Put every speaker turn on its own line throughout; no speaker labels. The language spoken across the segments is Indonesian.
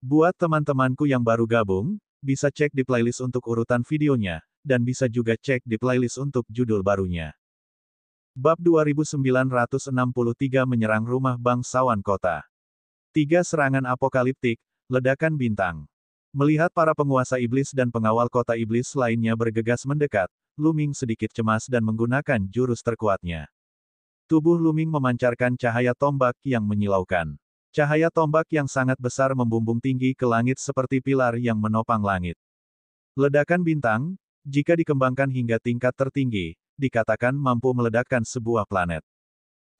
Buat teman-temanku yang baru gabung, bisa cek di playlist untuk urutan videonya, dan bisa juga cek di playlist untuk judul barunya. Bab 2963 Menyerang Rumah Bangsawan Kota. 3 Serangan Apokaliptik, Ledakan Bintang. Melihat para penguasa iblis dan pengawal kota iblis lainnya bergegas mendekat, Luming sedikit cemas dan menggunakan jurus terkuatnya. Tubuh Luming memancarkan cahaya tombak yang menyilaukan. Cahaya tombak yang sangat besar membumbung tinggi ke langit seperti pilar yang menopang langit. Ledakan bintang, jika dikembangkan hingga tingkat tertinggi, dikatakan mampu meledakkan sebuah planet.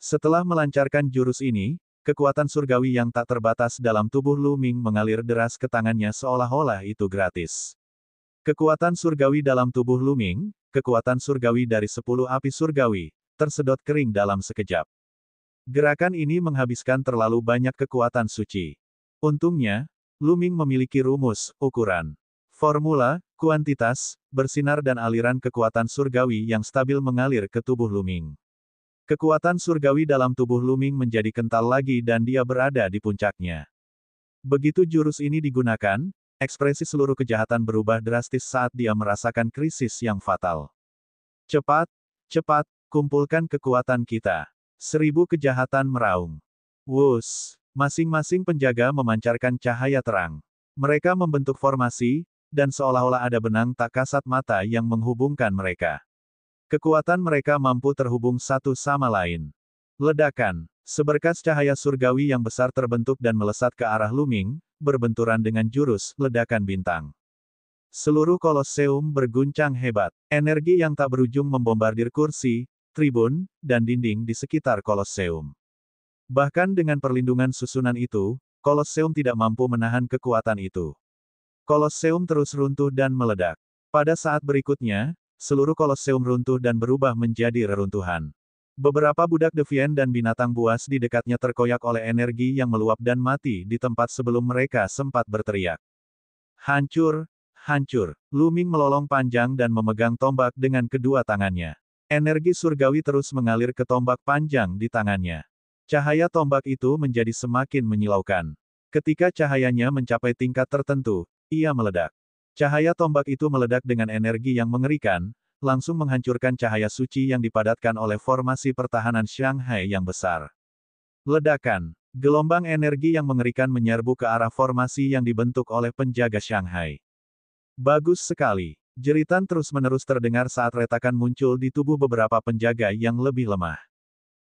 Setelah melancarkan jurus ini, kekuatan surgawi yang tak terbatas dalam tubuh Luming mengalir deras ke tangannya seolah-olah itu gratis. Kekuatan surgawi dalam tubuh Luming, kekuatan surgawi dari 10 api surgawi, tersedot kering dalam sekejap. Gerakan ini menghabiskan terlalu banyak kekuatan suci. Untungnya, Luming memiliki rumus, ukuran, formula, kuantitas, bersinar dan aliran kekuatan surgawi yang stabil mengalir ke tubuh Luming. Kekuatan surgawi dalam tubuh Luming menjadi kental lagi dan dia berada di puncaknya. Begitu jurus ini digunakan, ekspresi seluruh kejahatan berubah drastis saat dia merasakan krisis yang fatal. Cepat, cepat, kumpulkan kekuatan kita. 1000 kejahatan meraung. Wus! Masing-masing penjaga memancarkan cahaya terang. Mereka membentuk formasi, dan seolah-olah ada benang tak kasat mata yang menghubungkan mereka. Kekuatan mereka mampu terhubung satu sama lain. Ledakan. Seberkas cahaya surgawi yang besar terbentuk dan melesat ke arah Luming, berbenturan dengan jurus ledakan bintang. Seluruh Kolosseum berguncang hebat. Energi yang tak berujung membombardir kursi, tribun, dan dinding di sekitar Kolosseum. Bahkan dengan perlindungan susunan itu, Kolosseum tidak mampu menahan kekuatan itu. Kolosseum terus runtuh dan meledak. Pada saat berikutnya, seluruh Kolosseum runtuh dan berubah menjadi reruntuhan. Beberapa budak Deviant dan binatang buas di dekatnya terkoyak oleh energi yang meluap dan mati di tempat sebelum mereka sempat berteriak. Hancur, hancur. Luming melolong panjang dan memegang tombak dengan kedua tangannya. Energi surgawi terus mengalir ke tombak panjang di tangannya. Cahaya tombak itu menjadi semakin menyilaukan. Ketika cahayanya mencapai tingkat tertentu, ia meledak. Cahaya tombak itu meledak dengan energi yang mengerikan, langsung menghancurkan cahaya suci yang dipadatkan oleh formasi pertahanan Shanghai yang besar. Ledakan. Gelombang energi yang mengerikan menyerbu ke arah formasi yang dibentuk oleh penjaga Shanghai. Bagus sekali. Jeritan terus-menerus terdengar saat retakan muncul di tubuh beberapa penjaga yang lebih lemah.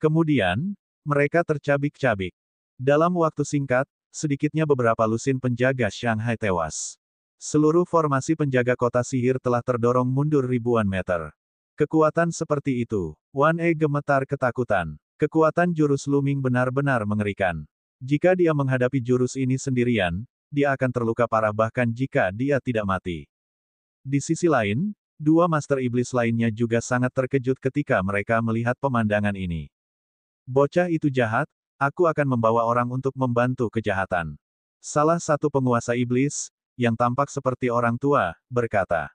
Kemudian, mereka tercabik-cabik. Dalam waktu singkat, sedikitnya beberapa lusin penjaga Shanghai tewas. Seluruh formasi penjaga kota sihir telah terdorong mundur ribuan meter. Kekuatan seperti itu, Wan E gemetar ketakutan. Kekuatan jurus Luming benar-benar mengerikan. Jika dia menghadapi jurus ini sendirian, dia akan terluka parah bahkan jika dia tidak mati. Di sisi lain, dua master iblis lainnya juga sangat terkejut ketika mereka melihat pemandangan ini. Bocah itu jahat, aku akan membawa orang untuk membantu kejahatan. Salah satu penguasa iblis, yang tampak seperti orang tua, berkata.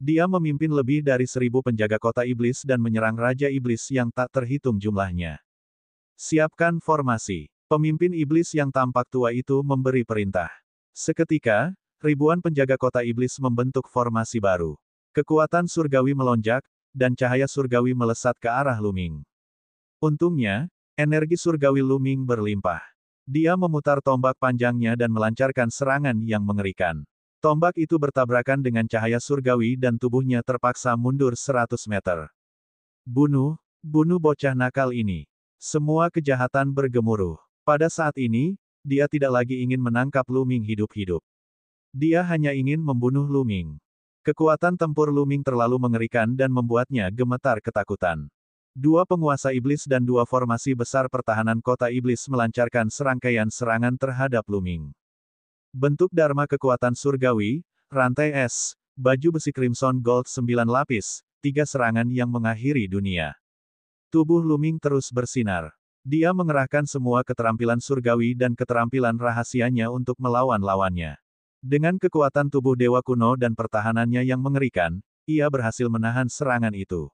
Dia memimpin lebih dari 1000 penjaga kota iblis dan menyerang Raja Iblis yang tak terhitung jumlahnya. Siapkan formasi. Pemimpin iblis yang tampak tua itu memberi perintah. Seketika, ribuan penjaga kota iblis membentuk formasi baru. Kekuatan surgawi melonjak, dan cahaya surgawi melesat ke arah Luming. Untungnya, energi surgawi Luming berlimpah. Dia memutar tombak panjangnya dan melancarkan serangan yang mengerikan. Tombak itu bertabrakan dengan cahaya surgawi dan tubuhnya terpaksa mundur 100 meter. Bunuh, bunuh bocah nakal ini. Semua kejahatan bergemuruh. Pada saat ini, dia tidak lagi ingin menangkap Luming hidup-hidup. Dia hanya ingin membunuh Luming. Kekuatan tempur Luming terlalu mengerikan dan membuatnya gemetar ketakutan. Dua penguasa iblis dan dua formasi besar pertahanan kota iblis melancarkan serangkaian serangan terhadap Luming. Bentuk Dharma kekuatan surgawi, rantai es, baju besi Crimson Gold 9 lapis, 3 serangan yang mengakhiri dunia. Tubuh Luming terus bersinar. Dia mengerahkan semua keterampilan surgawi dan keterampilan rahasianya untuk melawan lawannya. Dengan kekuatan tubuh dewa kuno dan pertahanannya yang mengerikan, ia berhasil menahan serangan itu.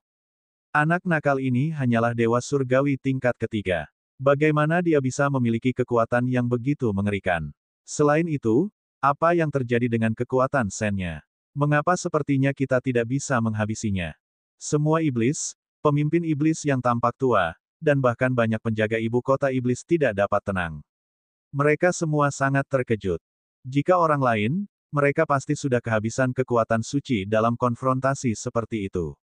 Anak nakal ini hanyalah dewa surgawi tingkat ketiga. Bagaimana dia bisa memiliki kekuatan yang begitu mengerikan? Selain itu, apa yang terjadi dengan kekuatan Sen-nya? Mengapa sepertinya kita tidak bisa menghabisinya? Semua iblis, pemimpin iblis yang tampak tua, dan bahkan banyak penjaga ibu kota iblis tidak dapat tenang. Mereka semua sangat terkejut. Jika orang lain, mereka pasti sudah kehabisan kekuatan suci dalam konfrontasi seperti itu.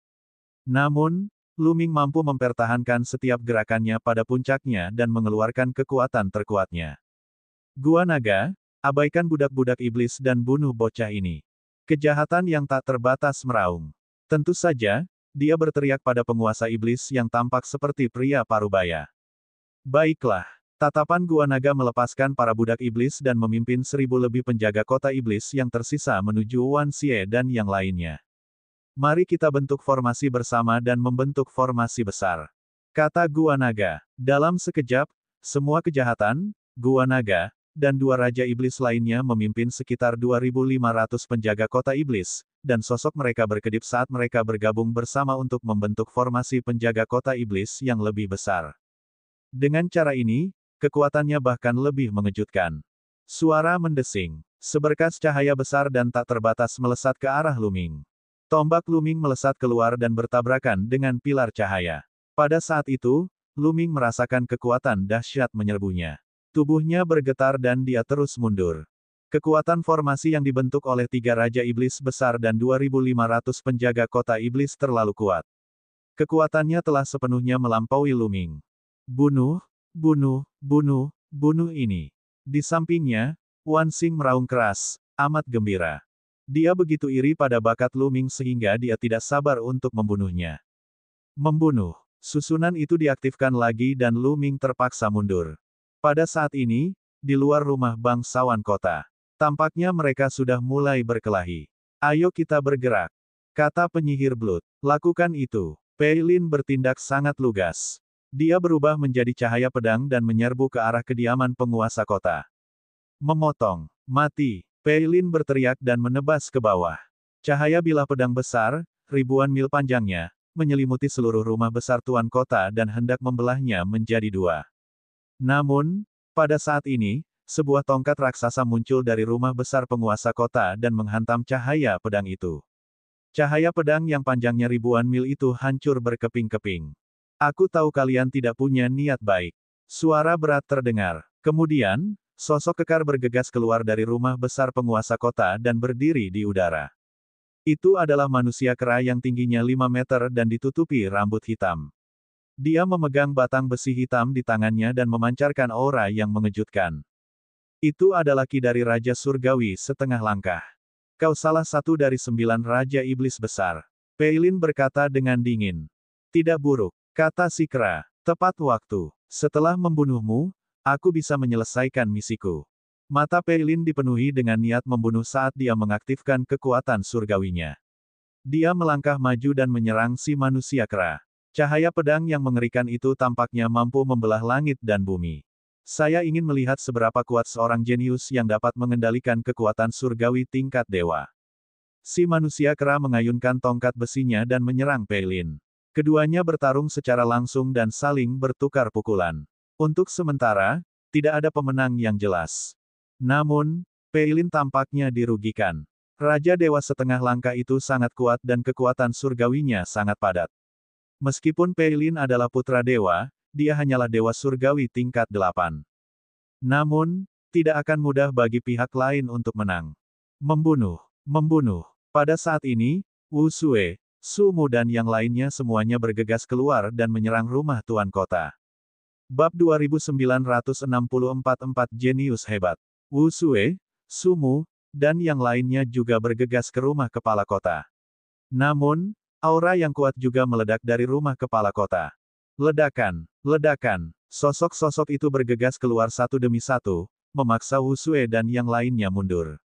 Namun, Luming mampu mempertahankan setiap gerakannya pada puncaknya dan mengeluarkan kekuatan terkuatnya. Gua Naga, abaikan budak-budak iblis dan bunuh bocah ini. Kejahatan yang tak terbatas meraung. Tentu saja, dia berteriak pada penguasa iblis yang tampak seperti pria parubaya. Baiklah. Tatapan Gua Naga melepaskan para budak iblis dan memimpin 1000 lebih penjaga kota iblis yang tersisa menuju Wan Xie dan yang lainnya. Mari kita bentuk formasi bersama dan membentuk formasi besar. Kata Gua Naga. Dalam sekejap, semua kejahatan, Gua Naga, dan 2 raja iblis lainnya memimpin sekitar 2.500 penjaga kota iblis, dan sosok mereka berkedip saat mereka bergabung bersama untuk membentuk formasi penjaga kota iblis yang lebih besar. Dengan cara ini, kekuatannya bahkan lebih mengejutkan. Suara mendesing. Seberkas cahaya besar dan tak terbatas melesat ke arah Luming. Tombak Luming melesat keluar dan bertabrakan dengan pilar cahaya. Pada saat itu, Luming merasakan kekuatan dahsyat menyerbunya. Tubuhnya bergetar dan dia terus mundur. Kekuatan formasi yang dibentuk oleh 3 raja iblis besar dan 2.500 penjaga kota iblis terlalu kuat. Kekuatannya telah sepenuhnya melampaui Luming. Bunuh, bunuh, bunuh, bunuh ini. Di sampingnya, Wan Xing meraung keras, amat gembira. Dia begitu iri pada bakat Luming sehingga dia tidak sabar untuk membunuhnya. Membunuh. Susunan itu diaktifkan lagi dan Luming terpaksa mundur. Pada saat ini, di luar rumah bangsawan kota, tampaknya mereka sudah mulai berkelahi. Ayo kita bergerak, kata penyihir Blood. Lakukan itu. Pei Lin bertindak sangat lugas. Dia berubah menjadi cahaya pedang dan menyerbu ke arah kediaman penguasa kota. Memotong, mati. Pei Lin berteriak dan menebas ke bawah. Cahaya bilah pedang besar, ribuan mil panjangnya, menyelimuti seluruh rumah besar tuan kota dan hendak membelahnya menjadi 2. Namun, pada saat ini, sebuah tongkat raksasa muncul dari rumah besar penguasa kota dan menghantam cahaya pedang itu. Cahaya pedang yang panjangnya ribuan mil itu hancur berkeping-keping. Aku tahu kalian tidak punya niat baik. Suara berat terdengar. Kemudian, sosok kekar bergegas keluar dari rumah besar penguasa kota dan berdiri di udara. Itu adalah manusia kera yang tingginya 5 meter dan ditutupi rambut hitam. Dia memegang batang besi hitam di tangannya dan memancarkan aura yang mengejutkan. Itu adalah ki dari Raja Surgawi setengah langkah. Kau salah satu dari 9 Raja Iblis besar. Pei Lin berkata dengan dingin. Tidak buruk, kata si kera. Tepat waktu. Setelah membunuhmu, aku bisa menyelesaikan misiku. Mata Pei Lin dipenuhi dengan niat membunuh saat dia mengaktifkan kekuatan surgawinya. Dia melangkah maju dan menyerang si manusia kera. Cahaya pedang yang mengerikan itu tampaknya mampu membelah langit dan bumi. Saya ingin melihat seberapa kuat seorang jenius yang dapat mengendalikan kekuatan surgawi tingkat dewa. Si manusia kera mengayunkan tongkat besinya dan menyerang Pei Lin. Keduanya bertarung secara langsung dan saling bertukar pukulan. Untuk sementara, tidak ada pemenang yang jelas. Namun, Pei Lin tampaknya dirugikan. Raja Dewa setengah langkah itu sangat kuat dan kekuatan surgawinya sangat padat. Meskipun Pei Lin adalah putra dewa, dia hanyalah dewa surgawi tingkat 8. Namun, tidak akan mudah bagi pihak lain untuk menang. Membunuh. Pada saat ini, Wu Sue, Su Mu dan yang lainnya semuanya bergegas keluar dan menyerang rumah tuan kota. Bab 2964 4 Jenius Hebat. Wu Sue, Su Mu, dan yang lainnya juga bergegas ke rumah kepala kota. Namun, aura yang kuat juga meledak dari rumah kepala kota. Ledakan, sosok-sosok itu bergegas keluar satu demi satu, memaksa Wu Sue dan yang lainnya mundur.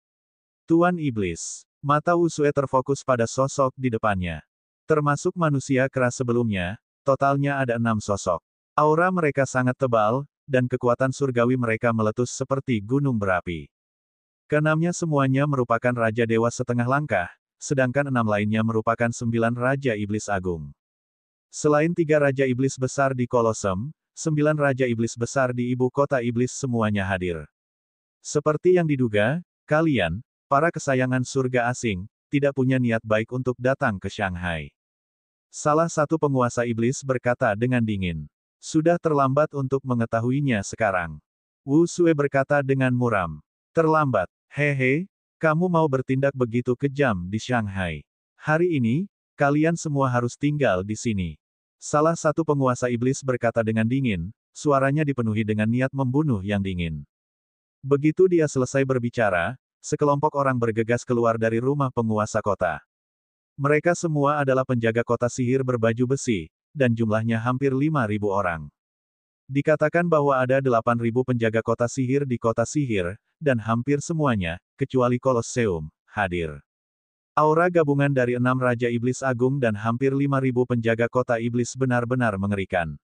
Tuan Iblis. Mata Wu Sue terfokus pada sosok di depannya. Termasuk manusia keras sebelumnya, totalnya ada 6 sosok. Aura mereka sangat tebal, dan kekuatan surgawi mereka meletus seperti gunung berapi. Keenamnya semuanya merupakan Raja Dewa setengah langkah, sedangkan 6 lainnya merupakan 9 Raja Iblis Agung. Selain 3 Raja Iblis besar di Kolosem, 9 Raja Iblis besar di ibu kota iblis semuanya hadir. Seperti yang diduga, kalian, para kesayangan surga asing, tidak punya niat baik untuk datang ke Shanghai. Salah satu penguasa iblis berkata dengan dingin. Sudah terlambat untuk mengetahuinya sekarang. Wu Sue berkata dengan muram. Terlambat, hehe, kamu mau bertindak begitu kejam di Shanghai. Hari ini, kalian semua harus tinggal di sini. Salah satu penguasa iblis berkata dengan dingin, suaranya dipenuhi dengan niat membunuh yang dingin. Begitu dia selesai berbicara, sekelompok orang bergegas keluar dari rumah penguasa kota. Mereka semua adalah penjaga kota sihir berbaju besi, dan jumlahnya hampir 5.000 orang. Dikatakan bahwa ada 8.000 penjaga kota sihir di kota sihir, dan hampir semuanya, kecuali Kolosseum, hadir. Aura gabungan dari 6 Raja Iblis Agung dan hampir 5.000 penjaga kota iblis benar-benar mengerikan.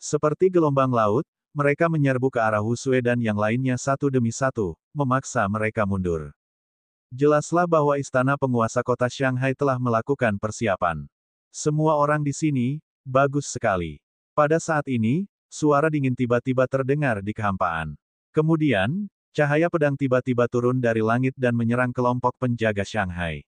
Seperti gelombang laut, mereka menyerbu ke arah Wu Sue dan yang lainnya satu demi satu, memaksa mereka mundur. Jelaslah bahwa istana penguasa kota Shanghai telah melakukan persiapan. Semua orang di sini, bagus sekali. Pada saat ini, suara dingin tiba-tiba terdengar di kehampaan. Kemudian, cahaya pedang tiba-tiba turun dari langit dan menyerang kelompok penjaga Shanghai.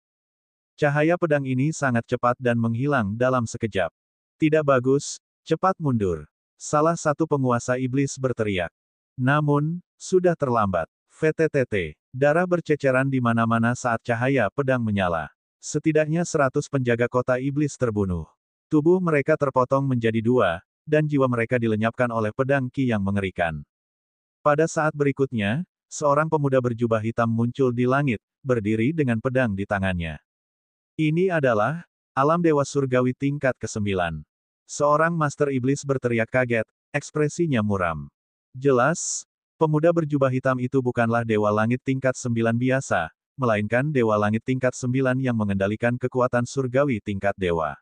Cahaya pedang ini sangat cepat dan menghilang dalam sekejap. Tidak bagus, cepat mundur. Salah satu penguasa iblis berteriak. Namun, sudah terlambat. VTTT. Darah berceceran di mana-mana saat cahaya pedang menyala. Setidaknya 100 penjaga kota iblis terbunuh. Tubuh mereka terpotong menjadi 2, dan jiwa mereka dilenyapkan oleh pedang ki yang mengerikan. Pada saat berikutnya, seorang pemuda berjubah hitam muncul di langit, berdiri dengan pedang di tangannya. Ini adalah alam dewa surgawi tingkat ke-9. Seorang master iblis berteriak kaget, ekspresinya muram. Jelas, pemuda berjubah hitam itu bukanlah dewa langit tingkat 9 biasa, melainkan dewa langit tingkat 9 yang mengendalikan kekuatan surgawi tingkat dewa.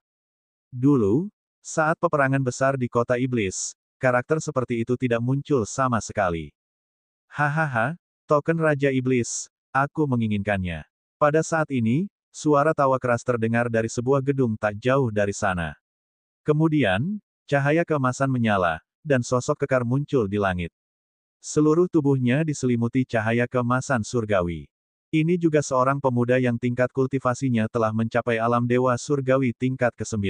Dulu, saat peperangan besar di kota iblis, karakter seperti itu tidak muncul sama sekali. Hahaha, token Raja Iblis, aku menginginkannya. Pada saat ini, suara tawa keras terdengar dari sebuah gedung tak jauh dari sana. Kemudian, cahaya keemasan menyala, dan sosok kekar muncul di langit. Seluruh tubuhnya diselimuti cahaya keemasan surgawi. Ini juga seorang pemuda yang tingkat kultivasinya telah mencapai alam dewa surgawi tingkat ke-9.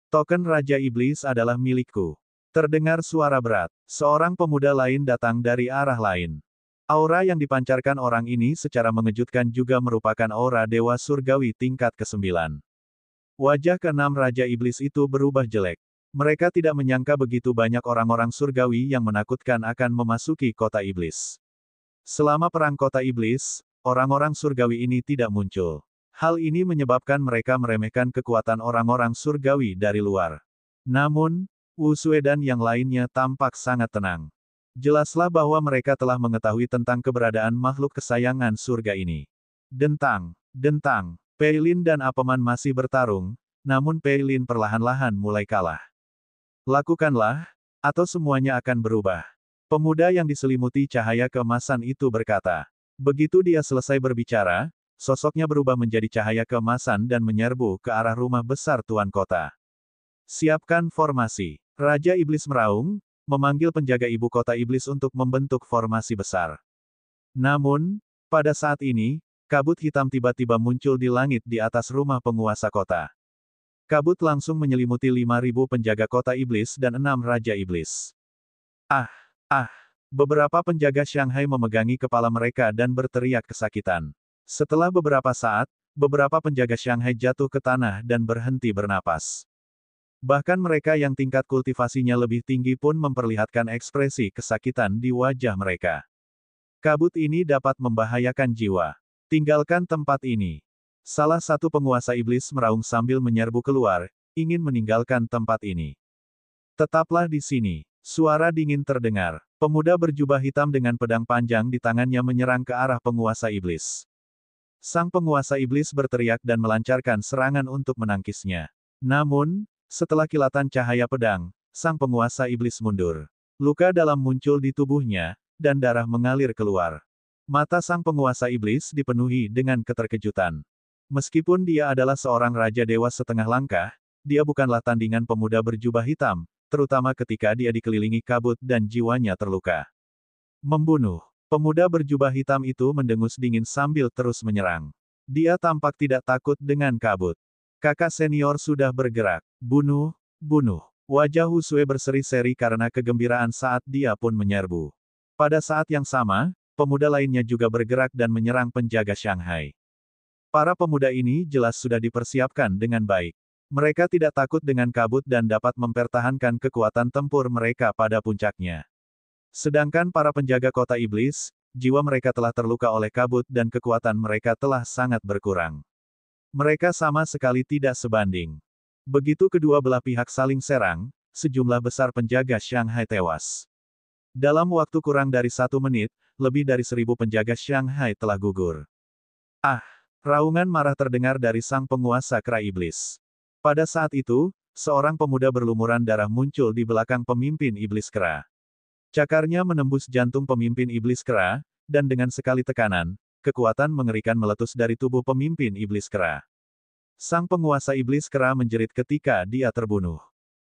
Token Raja Iblis adalah milikku. Terdengar suara berat. Seorang pemuda lain datang dari arah lain. Aura yang dipancarkan orang ini secara mengejutkan juga merupakan aura dewa surgawi tingkat ke-9. Wajah ke-6 Raja Iblis itu berubah jelek. Mereka tidak menyangka begitu banyak orang-orang surgawi yang menakutkan akan memasuki kota iblis. Selama perang kota iblis, orang-orang surgawi ini tidak muncul. Hal ini menyebabkan mereka meremehkan kekuatan orang-orang surgawi dari luar. Namun, Wu Sue dan yang lainnya tampak sangat tenang. Jelaslah bahwa mereka telah mengetahui tentang keberadaan makhluk kesayangan surga ini. Dentang, dentang, Peilin dan Apeman masih bertarung, namun Peilin perlahan-lahan mulai kalah. Lakukanlah, atau semuanya akan berubah. Pemuda yang diselimuti cahaya keemasan itu berkata. Begitu dia selesai berbicara, sosoknya berubah menjadi cahaya keemasan dan menyerbu ke arah rumah besar tuan kota. Siapkan formasi. Raja Iblis meraung, memanggil penjaga ibu kota iblis untuk membentuk formasi besar. Namun, pada saat ini, kabut hitam tiba-tiba muncul di langit di atas rumah penguasa kota. Kabut langsung menyelimuti 5.000 penjaga kota iblis dan 6 Raja Iblis. Beberapa penjaga Shanghai memegangi kepala mereka dan berteriak kesakitan. Setelah beberapa saat, beberapa penjaga Shanghai jatuh ke tanah dan berhenti bernapas. Bahkan mereka yang tingkat kultivasinya lebih tinggi pun memperlihatkan ekspresi kesakitan di wajah mereka. Kabut ini dapat membahayakan jiwa. Tinggalkan tempat ini. Salah satu penguasa iblis meraung sambil menyerbu keluar, ingin meninggalkan tempat ini. Tetaplah di sini. Suara dingin terdengar. Pemuda berjubah hitam dengan pedang panjang di tangannya menyerang ke arah penguasa iblis. Sang penguasa iblis berteriak dan melancarkan serangan untuk menangkisnya. Namun, setelah kilatan cahaya pedang, sang penguasa iblis mundur. Luka dalam muncul di tubuhnya, dan darah mengalir keluar. Mata sang penguasa iblis dipenuhi dengan keterkejutan. Meskipun dia adalah seorang raja dewa setengah langkah, dia bukanlah tandingan pemuda berjubah hitam, terutama ketika dia dikelilingi kabut dan jiwanya terluka. Membunuh. Pemuda berjubah hitam itu mendengus dingin sambil terus menyerang. Dia tampak tidak takut dengan kabut. Kakak senior sudah bergerak. Bunuh, bunuh. Wajah Husue berseri-seri karena kegembiraan saat dia pun menyerbu. Pada saat yang sama, pemuda lainnya juga bergerak dan menyerang penjaga Shanghai. Para pemuda ini jelas sudah dipersiapkan dengan baik. Mereka tidak takut dengan kabut dan dapat mempertahankan kekuatan tempur mereka pada puncaknya. Sedangkan para penjaga kota iblis, jiwa mereka telah terluka oleh kabut dan kekuatan mereka telah sangat berkurang. Mereka sama sekali tidak sebanding. Begitu kedua belah pihak saling serang, sejumlah besar penjaga Shanghai tewas. Dalam waktu kurang dari 1 menit, lebih dari 1.000 penjaga Shanghai telah gugur. Ah! Raungan marah terdengar dari sang penguasa kera iblis. Pada saat itu, seorang pemuda berlumuran darah muncul di belakang pemimpin iblis kera. Cakarnya menembus jantung pemimpin iblis kera, dan dengan sekali tekanan, kekuatan mengerikan meletus dari tubuh pemimpin iblis kera. Sang penguasa iblis kera menjerit ketika dia terbunuh.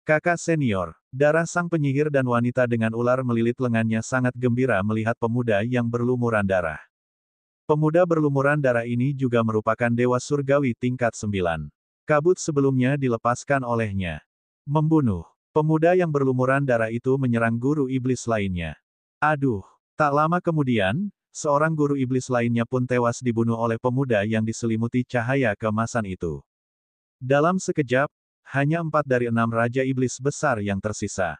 Kakak senior, darah sang penyihir dan wanita dengan ular melilit lengannya sangat gembira melihat pemuda yang berlumuran darah. Pemuda berlumuran darah ini juga merupakan dewa surgawi tingkat 9. Kabut sebelumnya dilepaskan olehnya. Membunuh. Pemuda yang berlumuran darah itu menyerang guru iblis lainnya. Aduh! Tak lama kemudian, seorang guru iblis lainnya pun tewas dibunuh oleh pemuda yang diselimuti cahaya keemasan itu. Dalam sekejap, hanya 4 dari 6 raja iblis besar yang tersisa.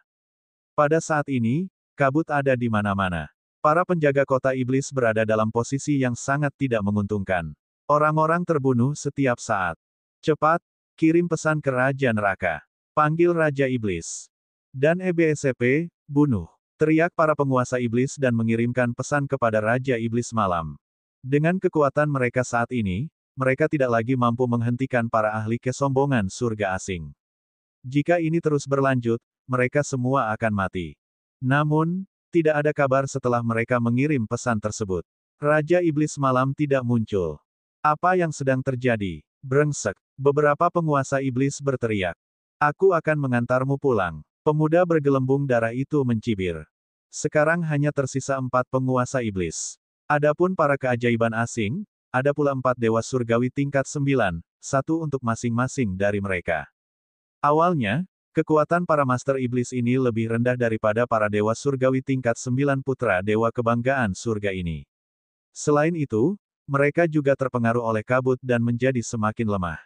Pada saat ini, kabut ada di mana-mana. Para penjaga kota iblis berada dalam posisi yang sangat tidak menguntungkan. Orang-orang terbunuh setiap saat. Cepat, kirim pesan ke Raja Neraka. Panggil Raja Iblis. Dan EBSCP, bunuh. Teriak para penguasa iblis dan mengirimkan pesan kepada Raja Iblis Malam. Dengan kekuatan mereka saat ini, mereka tidak lagi mampu menghentikan para ahli kesombongan surga asing. Jika ini terus berlanjut, mereka semua akan mati. Namun, tidak ada kabar setelah mereka mengirim pesan tersebut. Raja Iblis Malam tidak muncul. Apa yang sedang terjadi? Brengsek. Beberapa penguasa iblis berteriak. Aku akan mengantarmu pulang. Pemuda bergelembung darah itu mencibir. Sekarang hanya tersisa 4 penguasa iblis. Adapun para keajaiban asing, ada pula 4 dewa surgawi tingkat 9, satu untuk masing-masing dari mereka. Awalnya, kekuatan para master iblis ini lebih rendah daripada para dewa surgawi tingkat 9 putra dewa kebanggaan surga ini. Selain itu, mereka juga terpengaruh oleh kabut dan menjadi semakin lemah.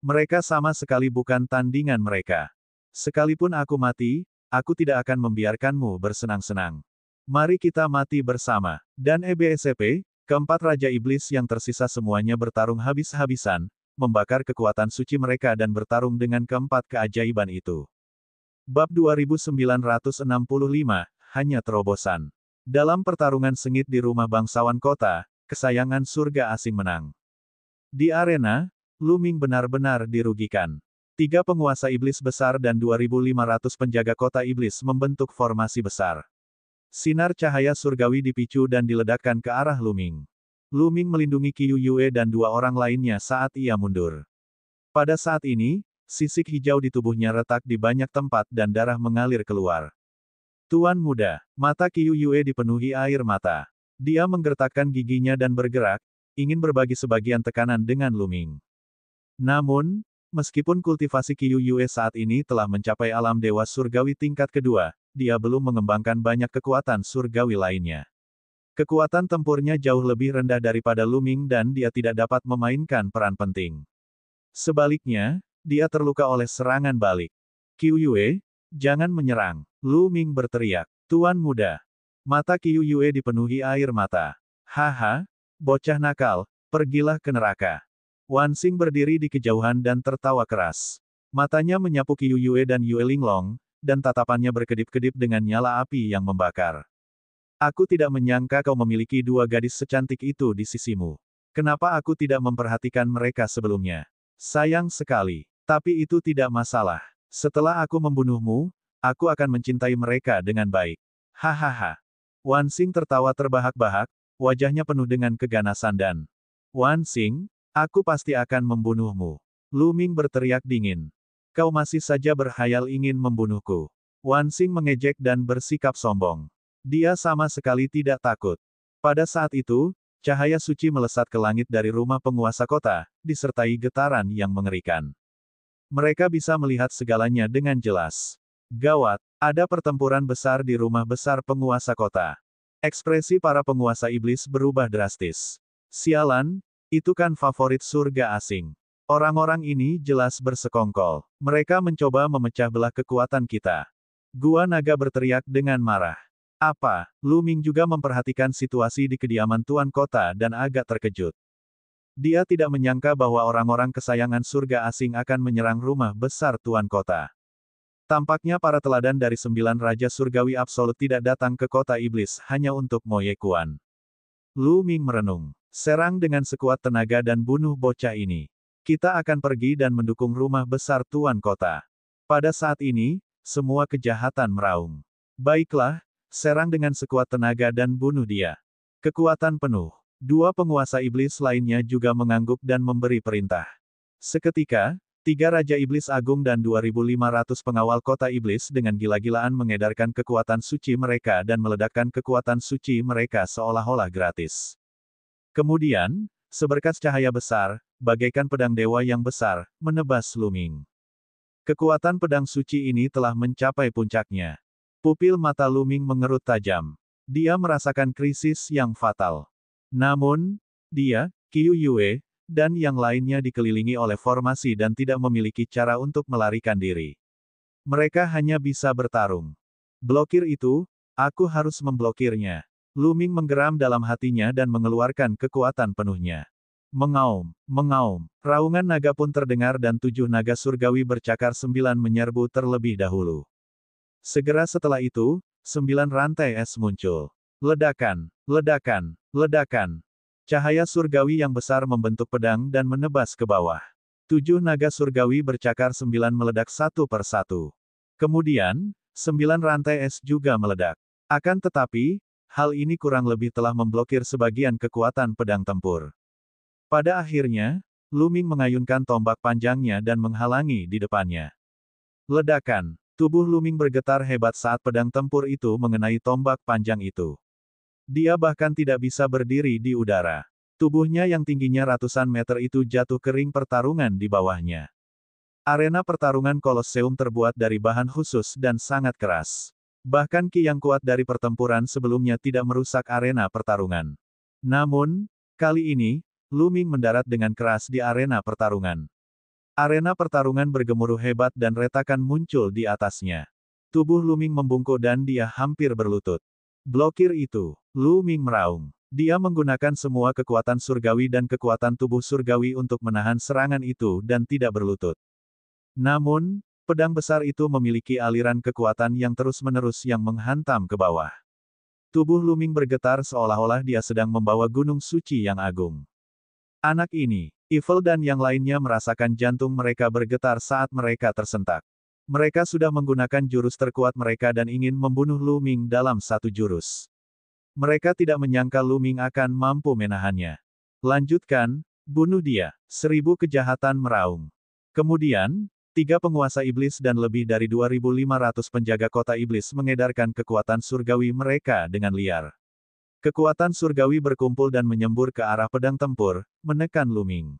Mereka sama sekali bukan tandingan mereka. Sekalipun aku mati, aku tidak akan membiarkanmu bersenang-senang. Mari kita mati bersama. Dan EBSCP, keempat raja iblis yang tersisa semuanya bertarung habis-habisan, membakar kekuatan suci mereka dan bertarung dengan keempat keajaiban itu. Bab 2965, hanya terobosan. Dalam pertarungan sengit di rumah bangsawan kota, kesayangan surga asing menang. Di arena, Lu Ming benar-benar dirugikan. 3 penguasa iblis besar dan 2.500 penjaga kota iblis membentuk formasi besar. Sinar cahaya surgawi dipicu dan diledakkan ke arah Lu Ming. Lu Ming melindungi Qiu Yue dan 2 orang lainnya saat ia mundur. Pada saat ini, sisik hijau di tubuhnya retak di banyak tempat dan darah mengalir keluar. Tuan muda, mata Qiu Yue dipenuhi air mata. Dia menggertakkan giginya dan bergerak, ingin berbagi sebagian tekanan dengan Lu Ming. Namun, meskipun kultivasi Qiu Yue saat ini telah mencapai alam dewa surgawi tingkat kedua, dia belum mengembangkan banyak kekuatan surgawi lainnya. Kekuatan tempurnya jauh lebih rendah daripada Lu Ming dan dia tidak dapat memainkan peran penting. Sebaliknya, dia terluka oleh serangan balik. Qiu Yue, jangan menyerang. Lu Ming berteriak. Tuan muda. Mata Qiu Yue dipenuhi air mata. Haha, bocah nakal, pergilah ke neraka. Wan Xing berdiri di kejauhan dan tertawa keras. Matanya menyapu Qiu Yue dan Yue Linglong, dan tatapannya berkedip-kedip dengan nyala api yang membakar. Aku tidak menyangka kau memiliki 2 gadis secantik itu di sisimu. Kenapa aku tidak memperhatikan mereka sebelumnya? Sayang sekali. Tapi itu tidak masalah. Setelah aku membunuhmu, aku akan mencintai mereka dengan baik. Hahaha. Wan Xing tertawa terbahak-bahak, wajahnya penuh dengan keganasan dan... Wan Xing, aku pasti akan membunuhmu. Lu Ming berteriak dingin. Kau masih saja berhayal ingin membunuhku. Wan Xing mengejek dan bersikap sombong. Dia sama sekali tidak takut. Pada saat itu, cahaya suci melesat ke langit dari rumah penguasa kota, disertai getaran yang mengerikan. Mereka bisa melihat segalanya dengan jelas. Gawat, ada pertempuran besar di rumah besar penguasa kota. Ekspresi para penguasa iblis berubah drastis. Sialan, itu kan favorit surga asing. Orang-orang ini jelas bersekongkol. Mereka mencoba memecah belah kekuatan kita. Gua Naga berteriak dengan marah. Apa? Lu Ming juga memperhatikan situasi di kediaman Tuan Kota dan agak terkejut. Dia tidak menyangka bahwa orang-orang kesayangan surga asing akan menyerang rumah besar Tuan Kota. Tampaknya para teladan dari 9 Raja Surgawi Absolut tidak datang ke kota iblis hanya untuk Mo Ye Kuan. Lu Ming merenung. Serang dengan sekuat tenaga dan bunuh bocah ini. Kita akan pergi dan mendukung rumah besar Tuan Kota. Pada saat ini, semua kejahatan meraung. Baiklah, serang dengan sekuat tenaga dan bunuh dia. Kekuatan penuh. Dua penguasa iblis lainnya juga mengangguk dan memberi perintah. Seketika, 3 Raja Iblis Agung dan 2.500 pengawal kota iblis dengan gila-gilaan mengedarkan kekuatan suci mereka dan meledakkan kekuatan suci mereka seolah-olah gratis. Kemudian, seberkas cahaya besar, bagaikan pedang dewa yang besar, menebas Lu Ming. Kekuatan pedang suci ini telah mencapai puncaknya. Pupil mata Lu Ming mengerut tajam. Dia merasakan krisis yang fatal. Namun, dia, Qiu Yue, dan yang lainnya dikelilingi oleh formasi dan tidak memiliki cara untuk melarikan diri. Mereka hanya bisa bertarung. Blokir itu, aku harus memblokirnya. Lu Ming menggeram dalam hatinya dan mengeluarkan kekuatan penuhnya. Mengaum, mengaum, raungan naga pun terdengar dan 7 naga surgawi bercakar 9 menyerbu terlebih dahulu. Segera setelah itu, 9 rantai es muncul. Ledakan, ledakan, ledakan. Cahaya surgawi yang besar membentuk pedang dan menebas ke bawah. 7 naga surgawi bercakar 9 meledak satu per satu. Kemudian, 9 rantai es juga meledak. Akan tetapi, hal ini kurang lebih telah memblokir sebagian kekuatan pedang tempur. Pada akhirnya, Lu Ming mengayunkan tombak panjangnya dan menghalangi di depannya. Ledakan. Tubuh Lu Ming bergetar hebat saat pedang tempur itu mengenai tombak panjang itu. Dia bahkan tidak bisa berdiri di udara. Tubuhnya yang tingginya ratusan meter itu jatuh kering pertarungan di bawahnya. Arena pertarungan Kolosseum terbuat dari bahan khusus dan sangat keras. Bahkan ki yang kuat dari pertempuran sebelumnya tidak merusak arena pertarungan. Namun, kali ini, Lu Ming mendarat dengan keras di arena pertarungan. Arena pertarungan bergemuruh hebat dan retakan muncul di atasnya. Tubuh Lu Ming membungkuk dan dia hampir berlutut. Blokir itu. Lu Ming meraung. Dia menggunakan semua kekuatan surgawi dan kekuatan tubuh surgawi untuk menahan serangan itu dan tidak berlutut. Namun, pedang besar itu memiliki aliran kekuatan yang terus-menerus yang menghantam ke bawah. Tubuh Lu Ming bergetar seolah-olah dia sedang membawa gunung suci yang agung. Anak ini, Evil dan yang lainnya merasakan jantung mereka bergetar saat mereka tersentak. Mereka sudah menggunakan jurus terkuat mereka dan ingin membunuh Lu Ming dalam satu jurus. Mereka tidak menyangka Lu Ming akan mampu menahannya. Lanjutkan, bunuh dia. 1000 kejahatan meraung. Kemudian, 3 penguasa iblis dan lebih dari 2.500 penjaga kota iblis mengedarkan kekuatan surgawi mereka dengan liar. Kekuatan surgawi berkumpul dan menyembur ke arah pedang tempur, menekan Lu Ming.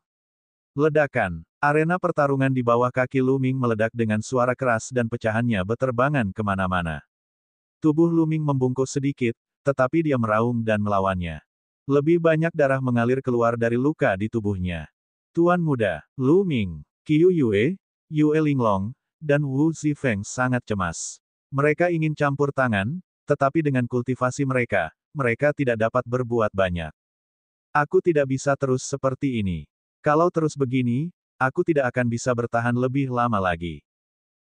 Ledakan. Arena pertarungan di bawah kaki Lu Ming meledak dengan suara keras dan pecahannya beterbangan kemana-mana. Tubuh Lu Ming membungkuk sedikit, tetapi dia meraung dan melawannya. Lebih banyak darah mengalir keluar dari luka di tubuhnya. Tuan muda, Lu Ming, Qiu Yue, Yue Linglong, dan Wu Zifeng sangat cemas. Mereka ingin campur tangan, tetapi dengan kultivasi mereka, mereka tidak dapat berbuat banyak. Aku tidak bisa terus seperti ini. Kalau terus begini, aku tidak akan bisa bertahan lebih lama lagi.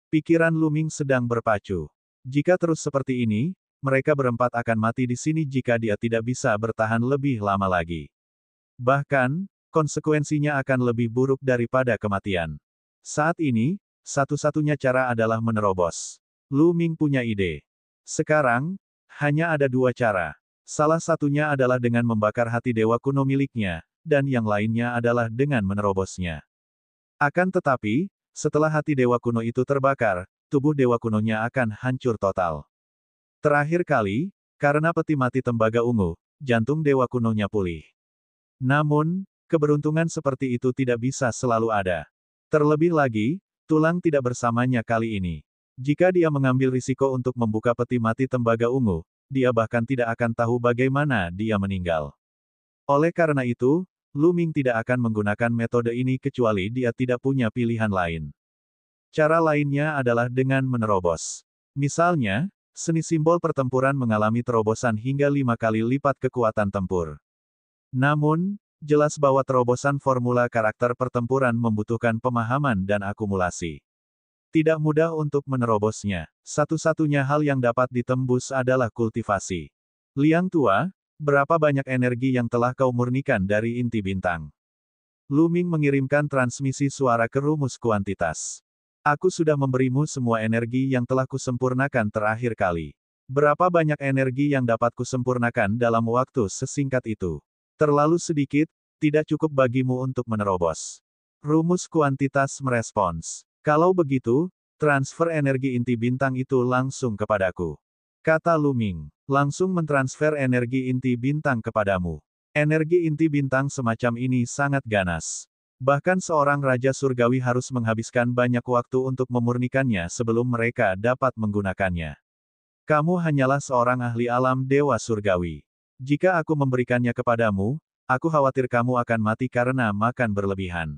Pikiran Lu Ming sedang berpacu. Jika terus seperti ini, mereka berempat akan mati di sini jika dia tidak bisa bertahan lebih lama lagi. Bahkan, konsekuensinya akan lebih buruk daripada kematian. Saat ini, satu-satunya cara adalah menerobos. Lu Ming punya ide. Sekarang, hanya ada 2 cara. Salah satunya adalah dengan membakar hati dewa kuno miliknya, dan yang lainnya adalah dengan menerobosnya. Akan tetapi, setelah hati dewa kuno itu terbakar, tubuh dewa kunonya akan hancur total. Terakhir kali, karena peti mati tembaga ungu, jantung dewa kunonya pulih. Namun, keberuntungan seperti itu tidak bisa selalu ada. Terlebih lagi, tulang tidak bersamanya kali ini. Jika dia mengambil risiko untuk membuka peti mati tembaga ungu, dia bahkan tidak akan tahu bagaimana dia meninggal. Oleh karena itu, Lu Ming tidak akan menggunakan metode ini kecuali dia tidak punya pilihan lain. Cara lainnya adalah dengan menerobos. Misalnya, seni simbol pertempuran mengalami terobosan hingga 5 kali lipat kekuatan tempur. Namun, jelas bahwa terobosan formula karakter pertempuran membutuhkan pemahaman dan akumulasi. Tidak mudah untuk menerobosnya. Satu-satunya hal yang dapat ditembus adalah kultivasi. Liang Tua, berapa banyak energi yang telah kau murnikan dari inti bintang? Lu Ming mengirimkan transmisi suara ke rumus kuantitas. Aku sudah memberimu semua energi yang telah kusempurnakan terakhir kali. Berapa banyak energi yang dapat kusempurnakan dalam waktu sesingkat itu? Terlalu sedikit, tidak cukup bagimu untuk menerobos. Rumus kuantitas merespons. Kalau begitu, transfer energi inti bintang itu langsung kepadaku. Kata Lu Ming. Langsung mentransfer energi inti bintang kepadamu. Energi inti bintang semacam ini sangat ganas. Bahkan seorang Raja Surgawi harus menghabiskan banyak waktu untuk memurnikannya sebelum mereka dapat menggunakannya. Kamu hanyalah seorang ahli alam Dewa Surgawi. Jika aku memberikannya kepadamu, aku khawatir kamu akan mati karena makan berlebihan.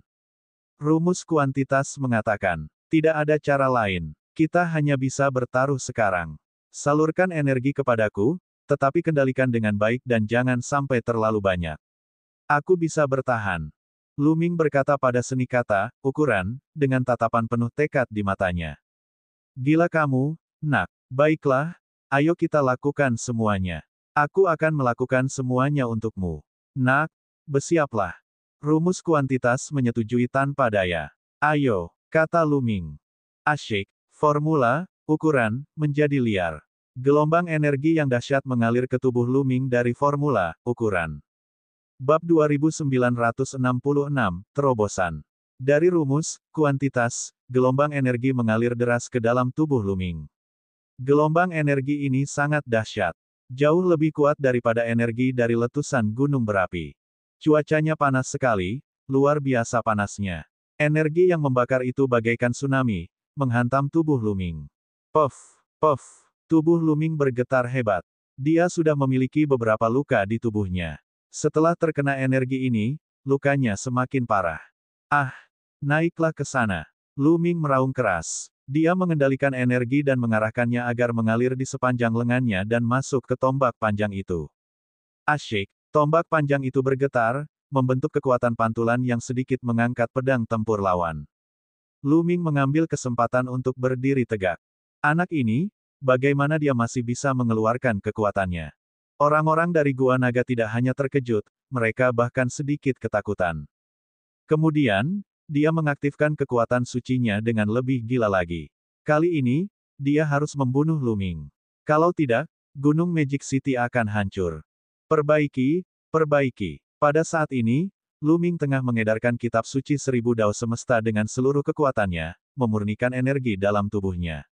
Rumus kuantitas mengatakan, tidak ada cara lain. Kita hanya bisa bertaruh sekarang. Salurkan energi kepadaku, tetapi kendalikan dengan baik dan jangan sampai terlalu banyak. Aku bisa bertahan. Lu Ming berkata pada seni kata, ukuran, dengan tatapan penuh tekad di matanya. Gila kamu, nak. Baiklah, ayo kita lakukan semuanya. Aku akan melakukan semuanya untukmu. Nak, bersiaplah. Rumus kuantitas menyetujui tanpa daya. Ayo, kata Lu Ming. Asyik, formula, ukuran, menjadi liar. Gelombang energi yang dahsyat mengalir ke tubuh Lu Ming dari formula, ukuran. Bab 2966, Terobosan. Dari rumus, kuantitas, gelombang energi mengalir deras ke dalam tubuh Lu Ming. Gelombang energi ini sangat dahsyat. Jauh lebih kuat daripada energi dari letusan gunung berapi. Cuacanya panas sekali, luar biasa panasnya. Energi yang membakar itu bagaikan tsunami, menghantam tubuh Lu Ming. Puff, puff, tubuh Lu Ming bergetar hebat. Dia sudah memiliki beberapa luka di tubuhnya. Setelah terkena energi ini, lukanya semakin parah. Ah, naiklah ke sana. Lu Ming meraung keras. Dia mengendalikan energi dan mengarahkannya agar mengalir di sepanjang lengannya dan masuk ke tombak panjang itu. Asyik, tombak panjang itu bergetar, membentuk kekuatan pantulan yang sedikit mengangkat pedang tempur lawan. Lu Ming mengambil kesempatan untuk berdiri tegak. Anak ini, bagaimana dia masih bisa mengeluarkan kekuatannya? Orang-orang dari Gua Naga tidak hanya terkejut, mereka bahkan sedikit ketakutan. Kemudian, dia mengaktifkan kekuatan sucinya dengan lebih gila lagi. Kali ini, dia harus membunuh Lu Ming. Kalau tidak, Gunung Magic City akan hancur. Perbaiki, perbaiki. Pada saat ini, Lu Ming tengah mengedarkan kitab suci 1000 Dao semesta dengan seluruh kekuatannya, memurnikan energi dalam tubuhnya.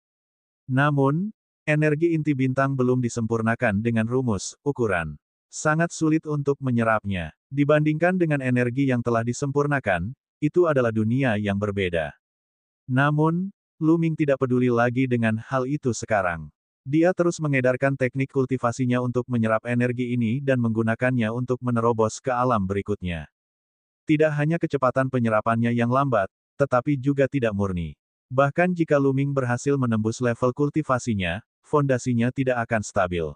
Namun, energi inti bintang belum disempurnakan dengan rumus, ukuran. Sangat sulit untuk menyerapnya. Dibandingkan dengan energi yang telah disempurnakan, itu adalah dunia yang berbeda. Namun, Lu Ming tidak peduli lagi dengan hal itu sekarang. Dia terus mengedarkan teknik kultivasinya untuk menyerap energi ini dan menggunakannya untuk menerobos ke alam berikutnya. Tidak hanya kecepatan penyerapannya yang lambat, tetapi juga tidak murni. Bahkan jika Lu Ming berhasil menembus level kultivasinya, fondasinya tidak akan stabil.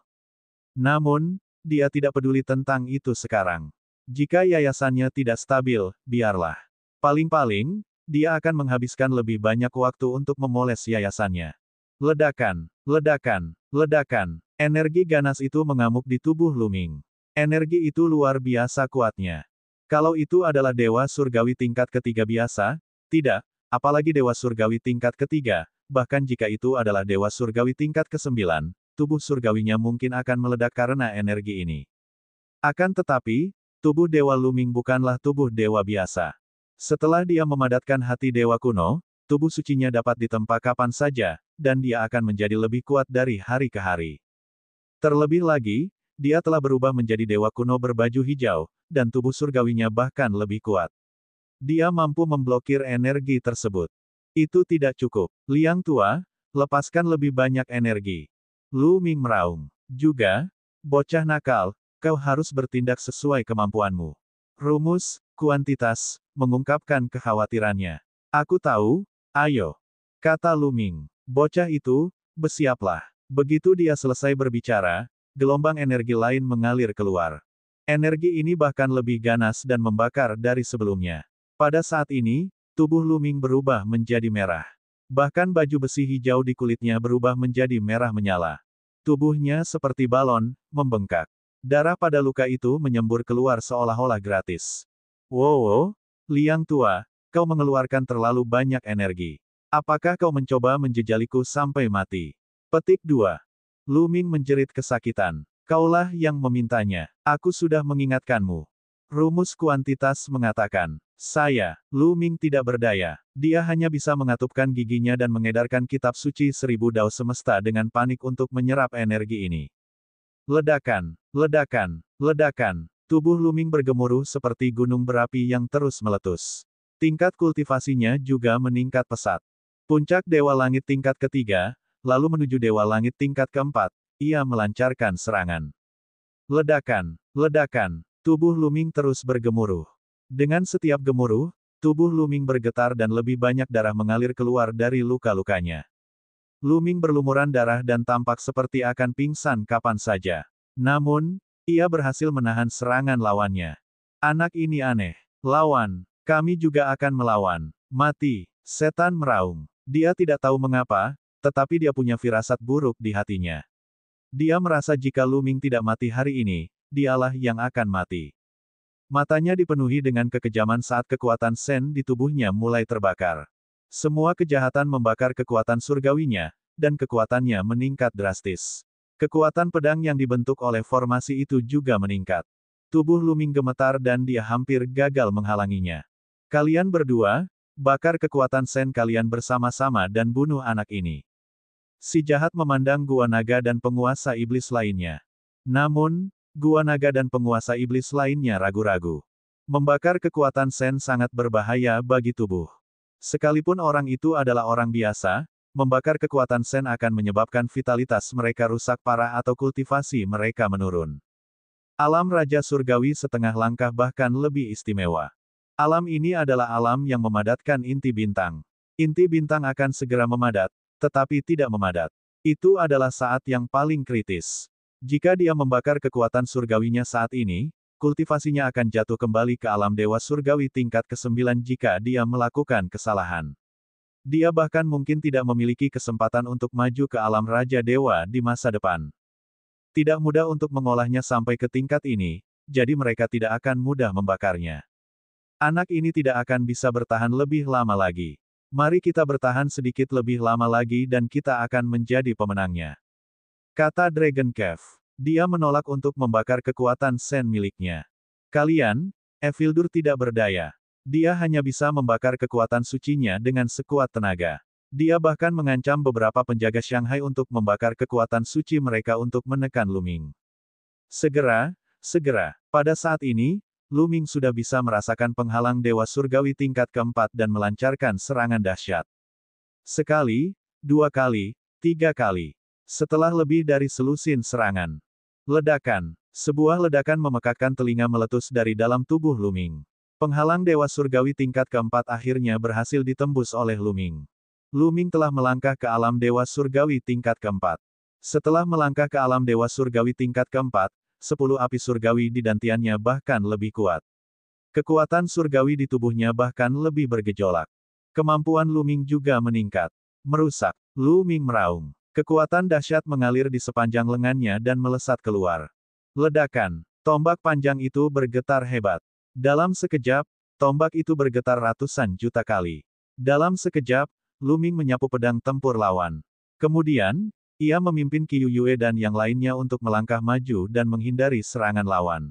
Namun, dia tidak peduli tentang itu sekarang. Jika yayasannya tidak stabil, biarlah. Paling-paling, dia akan menghabiskan lebih banyak waktu untuk memoles yayasannya. Ledakan, ledakan, ledakan. Energi ganas itu mengamuk di tubuh Lu Ming. Energi itu luar biasa kuatnya. Kalau itu adalah Dewa Surgawi tingkat ketiga biasa, tidak, apalagi Dewa Surgawi tingkat ketiga, bahkan jika itu adalah Dewa Surgawi tingkat ke-9, tubuh surgawinya mungkin akan meledak karena energi ini. Akan tetapi, tubuh Dewa Lu Ming bukanlah tubuh dewa biasa. Setelah dia memadatkan hati dewa kuno, tubuh sucinya dapat ditempa kapan saja, dan dia akan menjadi lebih kuat dari hari ke hari. Terlebih lagi, dia telah berubah menjadi dewa kuno berbaju hijau, dan tubuh surgawinya bahkan lebih kuat. Dia mampu memblokir energi tersebut. Itu tidak cukup. Liang Tua, lepaskan lebih banyak energi. Lu Ming meraung. Juga, bocah nakal, kau harus bertindak sesuai kemampuanmu. Rumus, kuantitas, mengungkapkan kekhawatirannya. Aku tahu, ayo. Kata Lu Ming. Bocah itu, bersiaplah. Begitu dia selesai berbicara, gelombang energi lain mengalir keluar. Energi ini bahkan lebih ganas dan membakar dari sebelumnya. Pada saat ini, tubuh Lu Ming berubah menjadi merah. Bahkan baju besi hijau di kulitnya berubah menjadi merah menyala. Tubuhnya seperti balon, membengkak. Darah pada luka itu menyembur keluar seolah-olah gratis. Wow, Liang Tua, kau mengeluarkan terlalu banyak energi. Apakah kau mencoba menjejaliku sampai mati? Petik 2. Lu Ming menjerit kesakitan. Kaulah yang memintanya. Aku sudah mengingatkanmu. Rumus kuantitas mengatakan, Lu Ming tidak berdaya. Dia hanya bisa mengatupkan giginya dan mengedarkan kitab suci 1000 dao semesta dengan panik untuk menyerap energi ini. Ledakan, ledakan, ledakan. Tubuh Lu Ming bergemuruh seperti gunung berapi yang terus meletus. Tingkat kultivasinya juga meningkat pesat. Puncak Dewa Langit tingkat ketiga, lalu menuju Dewa Langit tingkat keempat, ia melancarkan serangan. Ledakan, ledakan. Tubuh Lu Ming terus bergemuruh. Dengan setiap gemuruh, tubuh Lu Ming bergetar dan lebih banyak darah mengalir keluar dari luka-lukanya. Lu Ming berlumuran darah dan tampak seperti akan pingsan kapan saja. Namun, ia berhasil menahan serangan lawannya. Anak ini aneh. Lawan. Kami juga akan melawan. Mati. Setan meraung. Dia tidak tahu mengapa, tetapi dia punya firasat buruk di hatinya. Dia merasa jika Lu Ming tidak mati hari ini, dialah yang akan mati. Matanya dipenuhi dengan kekejaman saat kekuatan Sen di tubuhnya mulai terbakar. Semua kejahatan membakar kekuatan surgawinya, dan kekuatannya meningkat drastis. Kekuatan pedang yang dibentuk oleh formasi itu juga meningkat. Tubuh Lu Ming gemetar dan dia hampir gagal menghalanginya. Kalian berdua, bakar kekuatan Sen kalian bersama-sama dan bunuh anak ini. Si jahat memandang Gua Naga dan penguasa iblis lainnya. Namun, Gua Naga dan penguasa iblis lainnya ragu-ragu. Membakar kekuatan Sen sangat berbahaya bagi tubuh. Sekalipun orang itu adalah orang biasa, membakar kekuatan Sen akan menyebabkan vitalitas mereka rusak parah atau kultivasi mereka menurun. Alam Raja Surgawi setengah langkah bahkan lebih istimewa. Alam ini adalah alam yang memadatkan inti bintang. Inti bintang akan segera memadat, tetapi tidak memadat. Itu adalah saat yang paling kritis. Jika dia membakar kekuatan surgawinya saat ini, kultivasinya akan jatuh kembali ke alam dewa surgawi tingkat ke-9 jika dia melakukan kesalahan. Dia bahkan mungkin tidak memiliki kesempatan untuk maju ke alam Raja Dewa di masa depan. Tidak mudah untuk mengolahnya sampai ke tingkat ini, jadi mereka tidak akan mudah membakarnya. Anak ini tidak akan bisa bertahan lebih lama lagi. Mari kita bertahan sedikit lebih lama lagi dan kita akan menjadi pemenangnya. Kata Dragon Cave. Dia menolak untuk membakar kekuatan Sen miliknya. Kalian, Evildur tidak berdaya. Dia hanya bisa membakar kekuatan sucinya dengan sekuat tenaga. Dia bahkan mengancam beberapa penjaga Shanghai untuk membakar kekuatan suci mereka untuk menekan Lu Ming. Segera. Pada saat ini, Lu Ming sudah bisa merasakan penghalang Dewa Surgawi tingkat keempat dan melancarkan serangan dahsyat. Sekali, 2 kali, 3 kali. Setelah lebih dari selusin serangan. Ledakan. Sebuah ledakan memekakkan telinga meletus dari dalam tubuh Lu Ming. Penghalang Dewa Surgawi tingkat keempat akhirnya berhasil ditembus oleh Lu Ming. Lu Ming telah melangkah ke alam Dewa Surgawi tingkat keempat. Setelah melangkah ke alam Dewa Surgawi tingkat keempat, 10 api surgawi di dantiannya bahkan lebih kuat. Kekuatan surgawi di tubuhnya bahkan lebih bergejolak. Kemampuan Lu Ming juga meningkat. Merusak. Lu Ming meraung. Kekuatan dahsyat mengalir di sepanjang lengannya dan melesat keluar. Ledakan. Tombak panjang itu bergetar hebat. Dalam sekejap, tombak itu bergetar ratusan juta kali. Dalam sekejap, Lu Ming menyapu pedang tempur lawan. Kemudian, ia memimpin Qiu Yue dan yang lainnya untuk melangkah maju dan menghindari serangan lawan.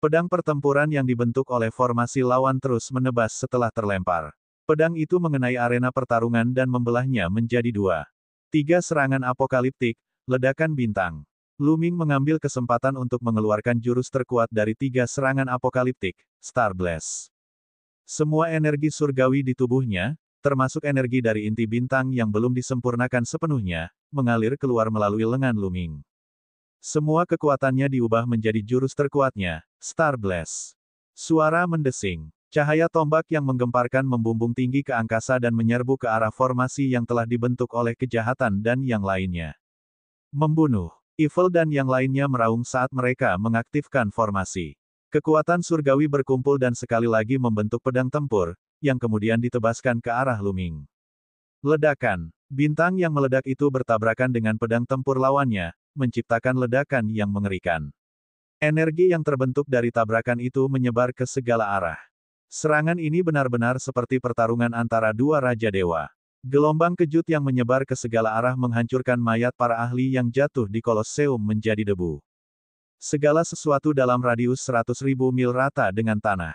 Pedang pertempuran yang dibentuk oleh formasi lawan terus menebas setelah terlempar. Pedang itu mengenai arena pertarungan dan membelahnya menjadi 2. 3 serangan apokaliptik, ledakan bintang. Lu Ming mengambil kesempatan untuk mengeluarkan jurus terkuat dari 3 serangan apokaliptik, Star Blast. Semua energi surgawi di tubuhnya, termasuk energi dari inti bintang yang belum disempurnakan sepenuhnya, mengalir keluar melalui lengan Lu Ming. Semua kekuatannya diubah menjadi jurus terkuatnya, Star Blast. Suara mendesing. Cahaya tombak yang menggemparkan membumbung tinggi ke angkasa dan menyerbu ke arah formasi yang telah dibentuk oleh kejahatan dan yang lainnya. Membunuh. Evil dan yang lainnya meraung saat mereka mengaktifkan formasi. Kekuatan surgawi berkumpul dan sekali lagi membentuk pedang tempur, yang kemudian ditebaskan ke arah Lu Ming. Ledakan. Bintang yang meledak itu bertabrakan dengan pedang tempur lawannya, menciptakan ledakan yang mengerikan. Energi yang terbentuk dari tabrakan itu menyebar ke segala arah. Serangan ini benar-benar seperti pertarungan antara dua Raja Dewa. Gelombang kejut yang menyebar ke segala arah menghancurkan mayat para ahli yang jatuh di Kolosseum menjadi debu. Segala sesuatu dalam radius 100.000 mil rata dengan tanah.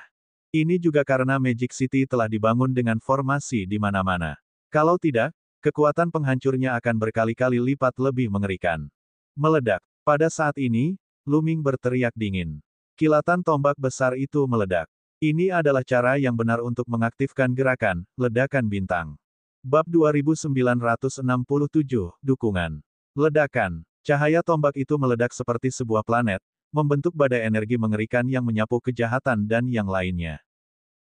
Ini juga karena Magic City telah dibangun dengan formasi di mana-mana. Kalau tidak, kekuatan penghancurnya akan berkali-kali lipat lebih mengerikan. Meledak. Pada saat ini, Lu Ming berteriak dingin. Kilatan tombak besar itu meledak. Ini adalah cara yang benar untuk mengaktifkan gerakan, ledakan bintang. Bab 2967, Dukungan. Ledakan. Cahaya tombak itu meledak seperti sebuah planet, membentuk badai energi mengerikan yang menyapu kejahatan dan yang lainnya.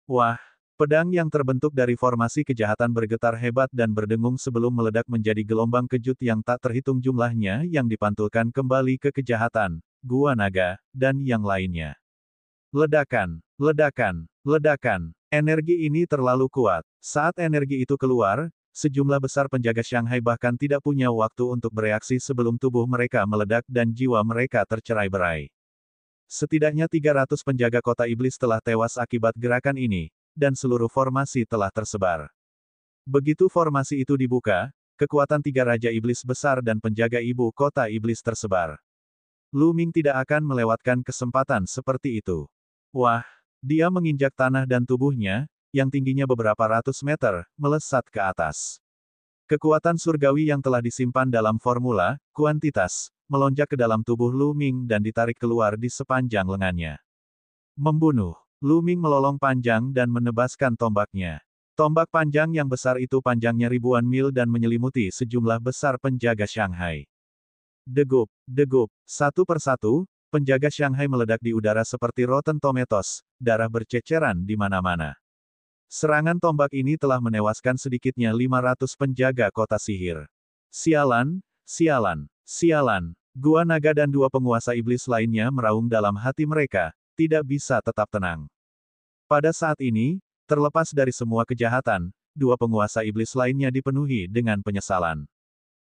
Wah! Pedang yang terbentuk dari formasi kejahatan bergetar hebat dan berdengung sebelum meledak menjadi gelombang kejut yang tak terhitung jumlahnya yang dipantulkan kembali ke kejahatan, gua naga, dan yang lainnya. Ledakan, ledakan, ledakan. Energi ini terlalu kuat. Saat energi itu keluar, sejumlah besar penjaga Shanghai bahkan tidak punya waktu untuk bereaksi sebelum tubuh mereka meledak dan jiwa mereka tercerai-berai. Setidaknya 300 penjaga kota iblis telah tewas akibat gerakan ini, dan seluruh formasi telah tersebar. Begitu formasi itu dibuka, kekuatan 3 Raja Iblis besar dan penjaga ibu kota iblis tersebar. Lu Ming tidak akan melewatkan kesempatan seperti itu. Wah! Dia menginjak tanah dan tubuhnya, yang tingginya beberapa ratus meter, melesat ke atas. Kekuatan surgawi yang telah disimpan dalam formula, kuantitas, melonjak ke dalam tubuh Lu Ming dan ditarik keluar di sepanjang lengannya. Membunuh. Lu Ming melolong panjang dan menebaskan tombaknya. Tombak panjang yang besar itu panjangnya ribuan mil dan menyelimuti sejumlah besar penjaga Shanghai. Degup, degup, satu persatu, penjaga Shanghai meledak di udara seperti Rotten Tomatoes, darah berceceran di mana-mana. Serangan tombak ini telah menewaskan sedikitnya 500 penjaga kota sihir. Sialan, sialan, sialan. Gua naga dan 2 penguasa iblis lainnya meraung dalam hati mereka, tidak bisa tetap tenang. Pada saat ini, terlepas dari semua kejahatan, 2 penguasa iblis lainnya dipenuhi dengan penyesalan.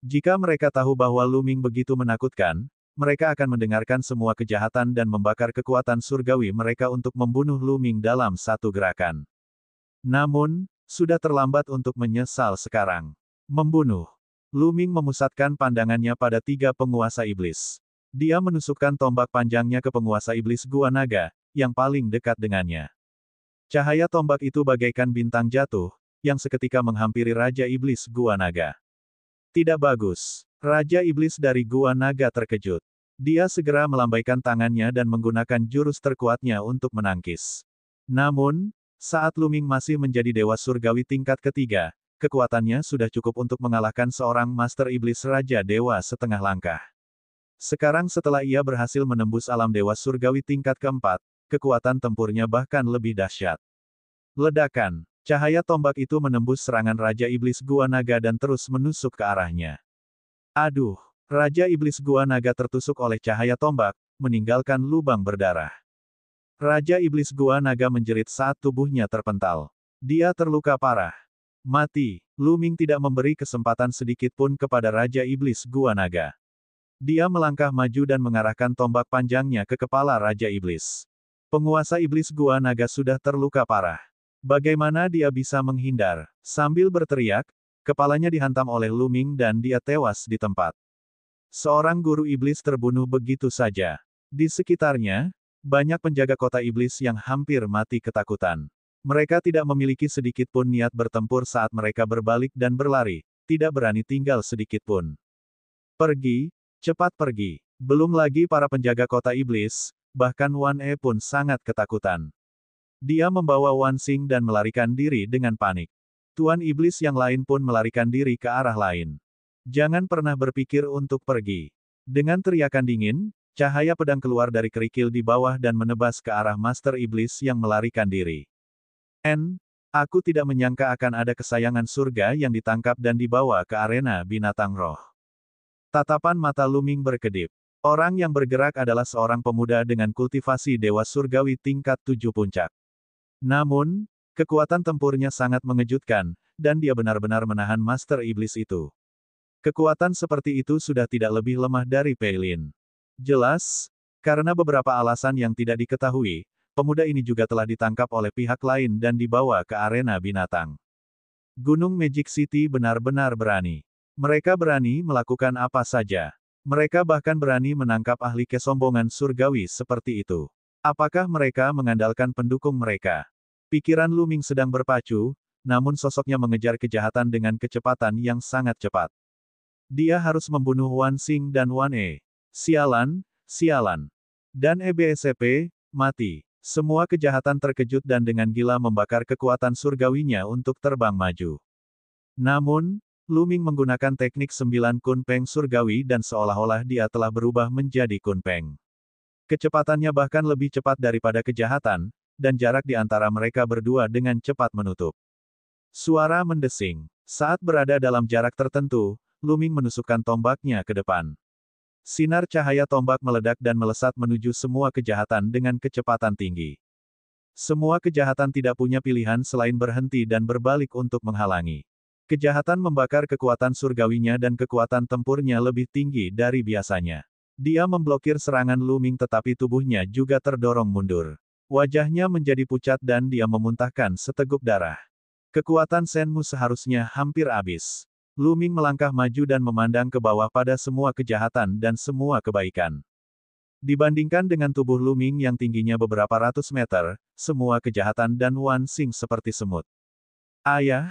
Jika mereka tahu bahwa Lu Ming begitu menakutkan, mereka akan mendengarkan semua kejahatan dan membakar kekuatan surgawi mereka untuk membunuh Lu Ming dalam satu gerakan. Namun, sudah terlambat untuk menyesal sekarang. Membunuh. Lu Ming memusatkan pandangannya pada 3 penguasa iblis. Dia menusukkan tombak panjangnya ke penguasa iblis Gua Naga, yang paling dekat dengannya. Cahaya tombak itu bagaikan bintang jatuh, yang seketika menghampiri Raja Iblis Gua Naga. Tidak bagus. Raja Iblis dari Gua Naga terkejut. Dia segera melambaikan tangannya dan menggunakan jurus terkuatnya untuk menangkis. Namun, saat Lu Ming masih menjadi dewa surgawi tingkat ketiga, kekuatannya sudah cukup untuk mengalahkan seorang Master Iblis Raja Dewa setengah langkah. Sekarang setelah ia berhasil menembus alam dewa surgawi tingkat keempat, kekuatan tempurnya bahkan lebih dahsyat. Ledakan. Cahaya tombak itu menembus serangan Raja Iblis Gua Naga dan terus menusuk ke arahnya. Aduh! Raja Iblis Gua Naga tertusuk oleh cahaya tombak, meninggalkan lubang berdarah. Raja Iblis Gua Naga menjerit saat tubuhnya terpental. Dia terluka parah. Mati. Lu Ming tidak memberi kesempatan sedikit pun kepada Raja Iblis Gua Naga. Dia melangkah maju dan mengarahkan tombak panjangnya ke kepala Raja Iblis. Penguasa Iblis Gua Naga sudah terluka parah. Bagaimana dia bisa menghindar? Sambil berteriak, kepalanya dihantam oleh Lu Ming dan dia tewas di tempat. Seorang guru iblis terbunuh begitu saja. Di sekitarnya, banyak penjaga kota iblis yang hampir mati ketakutan. Mereka tidak memiliki sedikit pun niat bertempur saat mereka berbalik dan berlari, tidak berani tinggal sedikit pun. Pergi, cepat pergi. Belum lagi para penjaga kota iblis, bahkan Wan E pun sangat ketakutan. Dia membawa Wan Xing dan melarikan diri dengan panik. Tuan iblis yang lain pun melarikan diri ke arah lain. Jangan pernah berpikir untuk pergi. Dengan teriakan dingin, cahaya pedang keluar dari kerikil di bawah dan menebas ke arah Master Iblis yang melarikan diri. Aku tidak menyangka akan ada kesayangan surga yang ditangkap dan dibawa ke arena binatang roh. Tatapan mata Lu Ming berkedip. Orang yang bergerak adalah seorang pemuda dengan kultivasi dewa surgawi tingkat 7 puncak. Namun, kekuatan tempurnya sangat mengejutkan, dan dia benar-benar menahan Master Iblis itu. Kekuatan seperti itu sudah tidak lebih lemah dari Pei Lin. Jelas, karena beberapa alasan yang tidak diketahui, pemuda ini juga telah ditangkap oleh pihak lain dan dibawa ke arena binatang. Gunung Magic City benar-benar berani. Mereka berani melakukan apa saja. Mereka bahkan berani menangkap ahli kesombongan surgawi seperti itu. Apakah mereka mengandalkan pendukung mereka? Pikiran Lu Ming sedang berpacu, namun sosoknya mengejar kejahatan dengan kecepatan yang sangat cepat. Dia harus membunuh Wan Xing dan Wan E. Sialan, sialan. Dan EBSCP, mati. Semua kejahatan terkejut dan dengan gila membakar kekuatan surgawinya untuk terbang maju. Namun, Lu Ming menggunakan teknik 9 Kunpeng surgawi dan seolah-olah dia telah berubah menjadi Kunpeng. Kecepatannya bahkan lebih cepat daripada kejahatan, dan jarak di antara mereka berdua dengan cepat menutup. Suara mendesing. Saat berada dalam jarak tertentu, Lu Ming menusukkan tombaknya ke depan. Sinar cahaya tombak meledak dan melesat menuju semua kejahatan dengan kecepatan tinggi. Semua kejahatan tidak punya pilihan selain berhenti dan berbalik untuk menghalangi. Kejahatan membakar kekuatan surgawinya dan kekuatan tempurnya lebih tinggi dari biasanya. Dia memblokir serangan Lu Ming tetapi tubuhnya juga terdorong mundur. Wajahnya menjadi pucat dan dia memuntahkan seteguk darah. Kekuatan Shenmu seharusnya hampir habis. Lu Ming melangkah maju dan memandang ke bawah pada semua kejahatan dan semua kebaikan. Dibandingkan dengan tubuh Lu Ming yang tingginya beberapa ratus meter, semua kejahatan dan Wan Xing seperti semut. Ayah,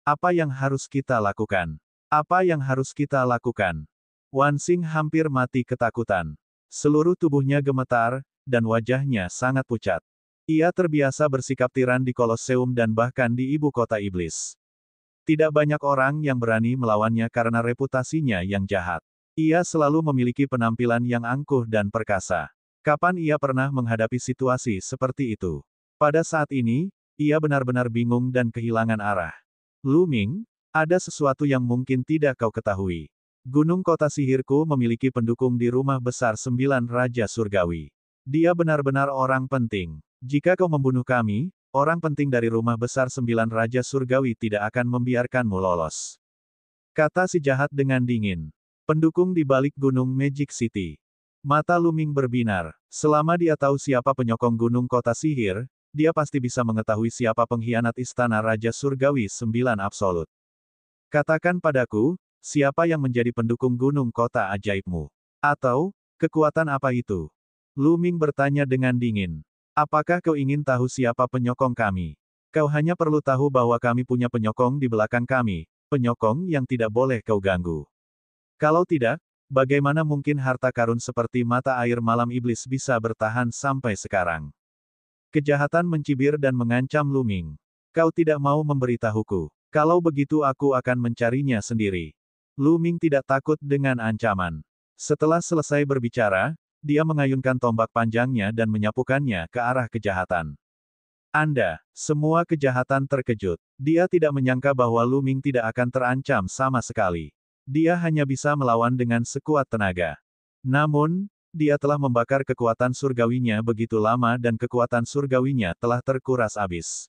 apa yang harus kita lakukan? Apa yang harus kita lakukan? Wan Xing hampir mati ketakutan. Seluruh tubuhnya gemetar, dan wajahnya sangat pucat. Ia terbiasa bersikap tiran di Kolosseum dan bahkan di ibu kota iblis. Tidak banyak orang yang berani melawannya karena reputasinya yang jahat. Ia selalu memiliki penampilan yang angkuh dan perkasa. Kapan ia pernah menghadapi situasi seperti itu? Pada saat ini, ia benar-benar bingung dan kehilangan arah. Lu Ming, ada sesuatu yang mungkin tidak kau ketahui. Gunung Kota Sihirku memiliki pendukung di rumah besar 9 Raja Surgawi. Dia benar-benar orang penting. Jika kau membunuh kami, orang penting dari rumah besar 9 Raja Surgawi tidak akan membiarkanmu lolos. Kata si jahat dengan dingin. Pendukung di balik Gunung Magic City. Mata Lu Ming berbinar. Selama dia tahu siapa penyokong Gunung Kota Sihir, dia pasti bisa mengetahui siapa pengkhianat Istana Raja Surgawi 9 Absolut. Katakan padaku, siapa yang menjadi pendukung Gunung Kota Ajaibmu? Atau, kekuatan apa itu? Lu Ming bertanya dengan dingin. Apakah kau ingin tahu siapa penyokong kami? Kau hanya perlu tahu bahwa kami punya penyokong di belakang kami, penyokong yang tidak boleh kau ganggu. Kalau tidak, bagaimana mungkin harta karun seperti mata air malam iblis bisa bertahan sampai sekarang? Kejahatan mencibir dan mengancam Lu Ming. Kau tidak mau memberitahuku. Kalau begitu aku akan mencarinya sendiri. Lu Ming tidak takut dengan ancaman. Setelah selesai berbicara, dia mengayunkan tombak panjangnya dan menyapukannya ke arah kejahatan. Semua kejahatan terkejut. Dia tidak menyangka bahwa Lu Ming tidak akan terancam sama sekali. Dia hanya bisa melawan dengan sekuat tenaga. Namun, dia telah membakar kekuatan surgawinya begitu lama dan kekuatan surgawinya telah terkuras habis.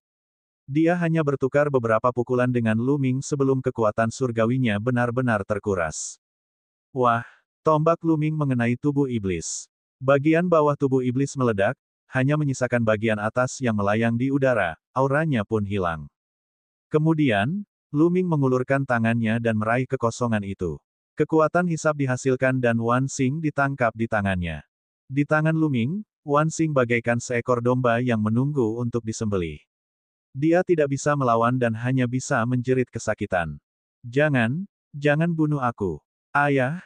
Dia hanya bertukar beberapa pukulan dengan Lu Ming sebelum kekuatan surgawinya benar-benar terkuras. Wah, tombak Lu Ming mengenai tubuh iblis. Bagian bawah tubuh iblis meledak, hanya menyisakan bagian atas yang melayang di udara, auranya pun hilang. Kemudian, Lu Ming mengulurkan tangannya dan meraih kekosongan itu. Kekuatan hisap dihasilkan dan Wan Xing ditangkap di tangannya. Di tangan Lu Ming, Wan Xing bagaikan seekor domba yang menunggu untuk disembelih. Dia tidak bisa melawan dan hanya bisa menjerit kesakitan. Jangan bunuh aku. Ayah,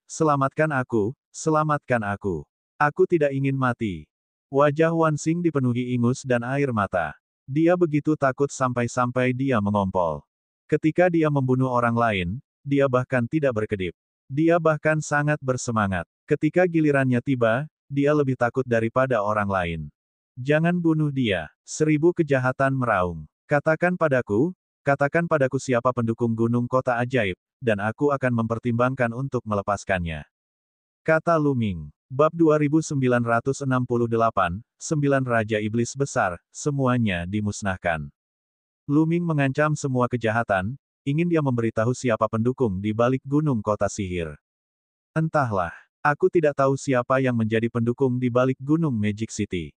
Selamatkan aku, selamatkan aku. Aku tidak ingin mati. Wajah Wan Xing dipenuhi ingus dan air mata. Dia begitu takut sampai-sampai dia mengompol. Ketika dia membunuh orang lain, dia bahkan tidak berkedip. Dia bahkan sangat bersemangat. Ketika gilirannya tiba, dia lebih takut daripada orang lain. Jangan bunuh dia. 1000 kejahatan meraung. Katakan padaku siapa pendukung gunung kota ajaib, dan aku akan mempertimbangkan untuk melepaskannya. Kata Lu Ming. Bab 2968, 9 Raja Iblis Besar, semuanya dimusnahkan. Lu Ming mengancam semua kejahatan, ingin dia memberitahu siapa pendukung di balik gunung kota sihir. Entahlah, aku tidak tahu siapa yang menjadi pendukung di balik gunung Magic City.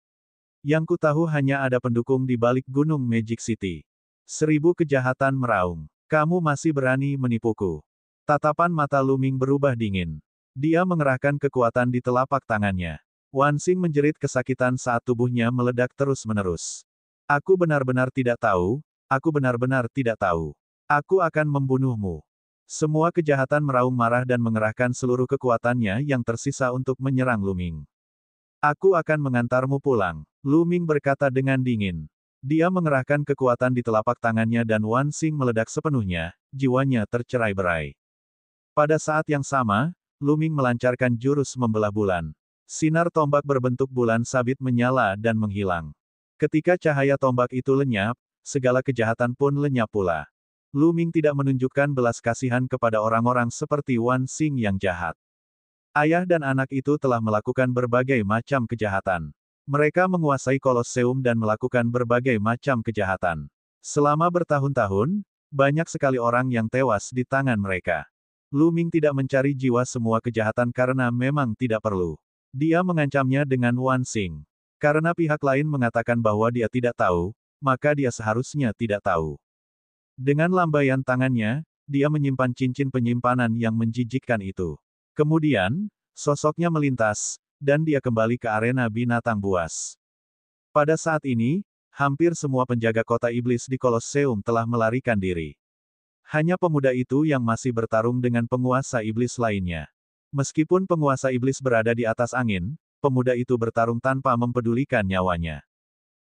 Yang ku tahu hanya ada pendukung di balik gunung Magic City. 1000 kejahatan meraung. Kamu masih berani menipuku. Tatapan mata Lu Ming berubah dingin. Dia mengerahkan kekuatan di telapak tangannya. Wan Xing menjerit kesakitan saat tubuhnya meledak terus-menerus. Aku benar-benar tidak tahu, aku benar-benar tidak tahu. Aku akan membunuhmu. Semua kejahatan meraung marah dan mengerahkan seluruh kekuatannya yang tersisa untuk menyerang Lu Ming. Aku akan mengantarmu pulang, Lu Ming berkata dengan dingin. Dia mengerahkan kekuatan di telapak tangannya dan Wan Xing meledak sepenuhnya, jiwanya tercerai-berai. Pada saat yang sama, Lu Ming melancarkan jurus membelah bulan. Sinar tombak berbentuk bulan sabit menyala dan menghilang. Ketika cahaya tombak itu lenyap, segala kejahatan pun lenyap pula. Lu Ming tidak menunjukkan belas kasihan kepada orang-orang seperti Wan Xing yang jahat. Ayah dan anak itu telah melakukan berbagai macam kejahatan. Mereka menguasai Kolosseum dan melakukan berbagai macam kejahatan. Selama bertahun-tahun, banyak sekali orang yang tewas di tangan mereka. Lu Ming tidak mencari jiwa semua kejahatan karena memang tidak perlu. Dia mengancamnya dengan Wan Xing. Karena pihak lain mengatakan bahwa dia tidak tahu, maka dia seharusnya tidak tahu. Dengan lambaian tangannya, dia menyimpan cincin penyimpanan yang menjijikkan itu. Kemudian, sosoknya melintas, dan dia kembali ke arena binatang buas. Pada saat ini, hampir semua penjaga kota iblis di Kolosseum telah melarikan diri. Hanya pemuda itu yang masih bertarung dengan penguasa iblis lainnya. Meskipun penguasa iblis berada di atas angin, pemuda itu bertarung tanpa mempedulikan nyawanya.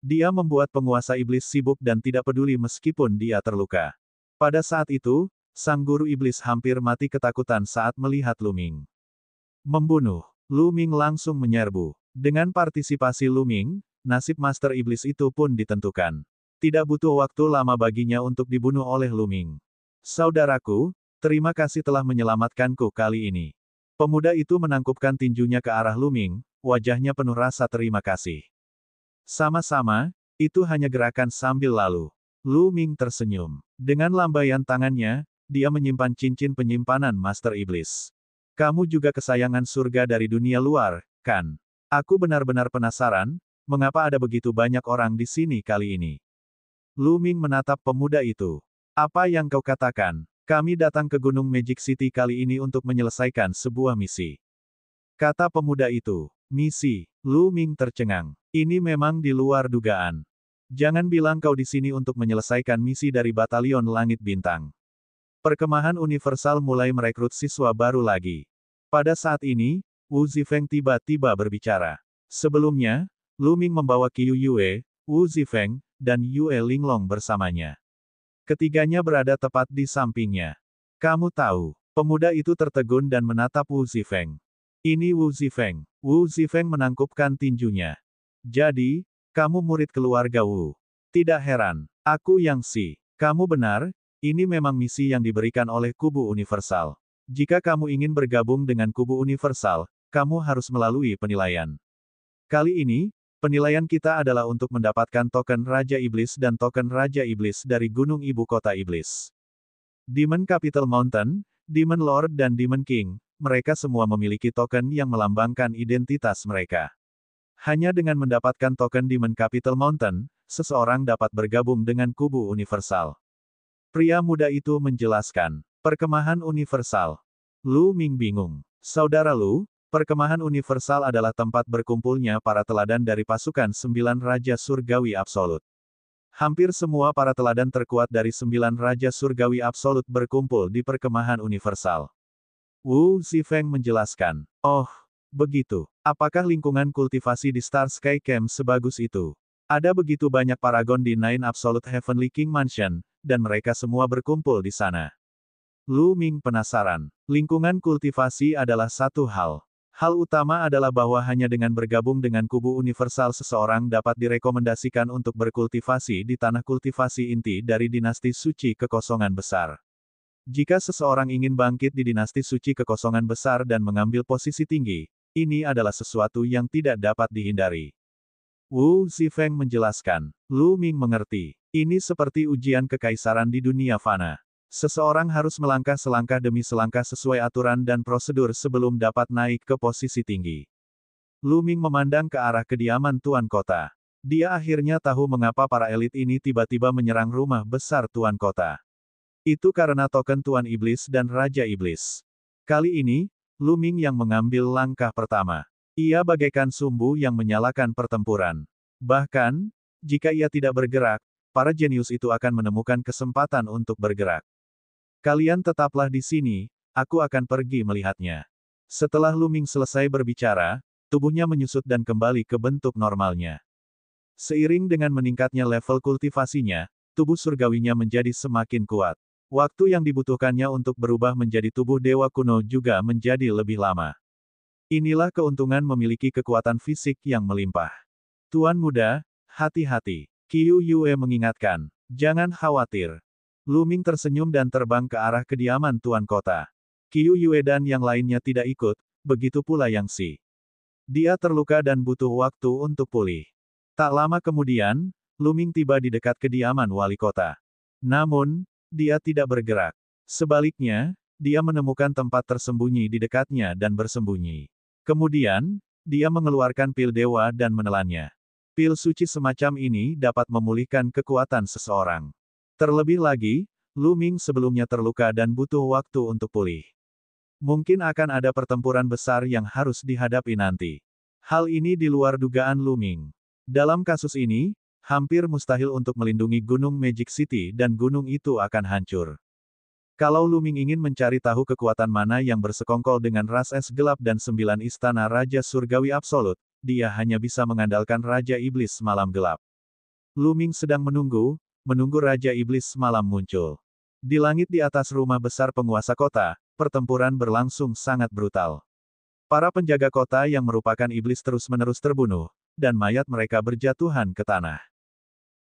Dia membuat penguasa iblis sibuk dan tidak peduli meskipun dia terluka. Pada saat itu, sang guru iblis hampir mati ketakutan saat melihat Lu Ming. Membunuh. Lu Ming langsung menyerbu. Dengan partisipasi Lu Ming, nasib Master Iblis itu pun ditentukan. Tidak butuh waktu lama baginya untuk dibunuh oleh Lu Ming. Saudaraku, terima kasih telah menyelamatkanku kali ini. Pemuda itu menangkupkan tinjunya ke arah Lu Ming, wajahnya penuh rasa terima kasih. Sama-sama, itu hanya gerakan sambil lalu. Lu Ming tersenyum. Dengan lambaian tangannya, dia menyimpan cincin penyimpanan Master Iblis. Kamu juga kesayangan surga dari dunia luar, kan? Aku benar-benar penasaran, mengapa ada begitu banyak orang di sini kali ini. Lu Ming menatap pemuda itu. Apa yang kau katakan? Kami datang ke Gunung Magic City kali ini untuk menyelesaikan sebuah misi. Kata pemuda itu. Misi. Lu Ming tercengang. Ini memang di luar dugaan. Jangan bilang kau di sini untuk menyelesaikan misi dari Batalion Langit Bintang. Perkemahan Universal mulai merekrut siswa baru lagi. Pada saat ini, Wu Zifeng tiba-tiba berbicara. Sebelumnya, Lu Ming membawa Qiu Yue, Wu Zifeng, dan Yue Linglong bersamanya. Ketiganya berada tepat di sampingnya. Kamu tahu, pemuda itu tertegun dan menatap Wu Zifeng. Ini Wu Zifeng. Wu Zifeng menangkupkan tinjunya. Jadi, kamu murid keluarga Wu. Tidak heran. Aku yang si. Kamu benar, ini memang misi yang diberikan oleh Kubu Universal. Jika kamu ingin bergabung dengan Kubu Universal, kamu harus melalui penilaian. Kali ini, penilaian kita adalah untuk mendapatkan token Raja Iblis dan token Raja Iblis dari Gunung Ibu Kota Iblis. Demon Capital Mountain, Demon Lord dan Demon King, mereka semua memiliki token yang melambangkan identitas mereka. Hanya dengan mendapatkan token Demon Capital Mountain, seseorang dapat bergabung dengan Kubu Universal. Pria muda itu menjelaskan. Perkemahan Universal. Lu Ming bingung. Saudara Lu, Perkemahan Universal adalah tempat berkumpulnya para teladan dari pasukan 9 Raja Surgawi Absolut. Hampir semua para teladan terkuat dari 9 Raja Surgawi Absolut berkumpul di Perkemahan Universal. Wu Zifeng menjelaskan. Oh, begitu. Apakah lingkungan kultivasi di Star Sky Camp sebagus itu? Ada begitu banyak paragon di Nine Absolute Heavenly King Mansion, dan mereka semua berkumpul di sana. Lu Ming penasaran. Lingkungan kultivasi adalah satu hal. Hal utama adalah bahwa hanya dengan bergabung dengan kubu universal seseorang dapat direkomendasikan untuk berkultivasi di tanah kultivasi inti dari dinasti suci kekosongan besar. Jika seseorang ingin bangkit di dinasti suci kekosongan besar dan mengambil posisi tinggi, ini adalah sesuatu yang tidak dapat dihindari. Wu Zifeng menjelaskan. Lu Ming mengerti. Ini seperti ujian kekaisaran di dunia fana. Seseorang harus melangkah selangkah demi selangkah sesuai aturan dan prosedur sebelum dapat naik ke posisi tinggi. Lu Ming memandang ke arah kediaman Tuan Kota. Dia akhirnya tahu mengapa para elit ini tiba-tiba menyerang rumah besar Tuan Kota. Itu karena token Tuan Iblis dan Raja Iblis. Kali ini, Lu Ming yang mengambil langkah pertama. Ia bagaikan sumbu yang menyalakan pertempuran. Bahkan, jika ia tidak bergerak, para jenius itu akan menemukan kesempatan untuk bergerak. Kalian tetaplah di sini, aku akan pergi melihatnya. Setelah Lu Ming selesai berbicara, tubuhnya menyusut dan kembali ke bentuk normalnya. Seiring dengan meningkatnya level kultivasinya, tubuh surgawinya menjadi semakin kuat. Waktu yang dibutuhkannya untuk berubah menjadi tubuh dewa kuno juga menjadi lebih lama. Inilah keuntungan memiliki kekuatan fisik yang melimpah. Tuan muda, hati-hati. Qiu Yue mengingatkan. Jangan khawatir. Lu Ming tersenyum dan terbang ke arah kediaman Tuan Kota. Qiu Yue dan yang lainnya tidak ikut, begitu pula Yang Xi. Dia terluka dan butuh waktu untuk pulih. Tak lama kemudian, Lu Ming tiba di dekat kediaman wali kota. Namun, dia tidak bergerak. Sebaliknya, dia menemukan tempat tersembunyi di dekatnya dan bersembunyi. Kemudian, dia mengeluarkan pil dewa dan menelannya. Pil suci semacam ini dapat memulihkan kekuatan seseorang. Terlebih lagi, Lu Ming sebelumnya terluka dan butuh waktu untuk pulih. Mungkin akan ada pertempuran besar yang harus dihadapi nanti. Hal ini di luar dugaan Lu Ming. Dalam kasus ini, hampir mustahil untuk melindungi Gunung Magic City dan gunung itu akan hancur. Kalau Lu Ming ingin mencari tahu kekuatan mana yang bersekongkol dengan ras es gelap dan 9 istana Raja Surgawi Absolut, dia hanya bisa mengandalkan Raja Iblis Malam Gelap. Lu Ming sedang menunggu Raja Iblis Malam muncul. Di langit di atas rumah besar penguasa kota, pertempuran berlangsung sangat brutal. Para penjaga kota yang merupakan iblis terus-menerus terbunuh, dan mayat mereka berjatuhan ke tanah.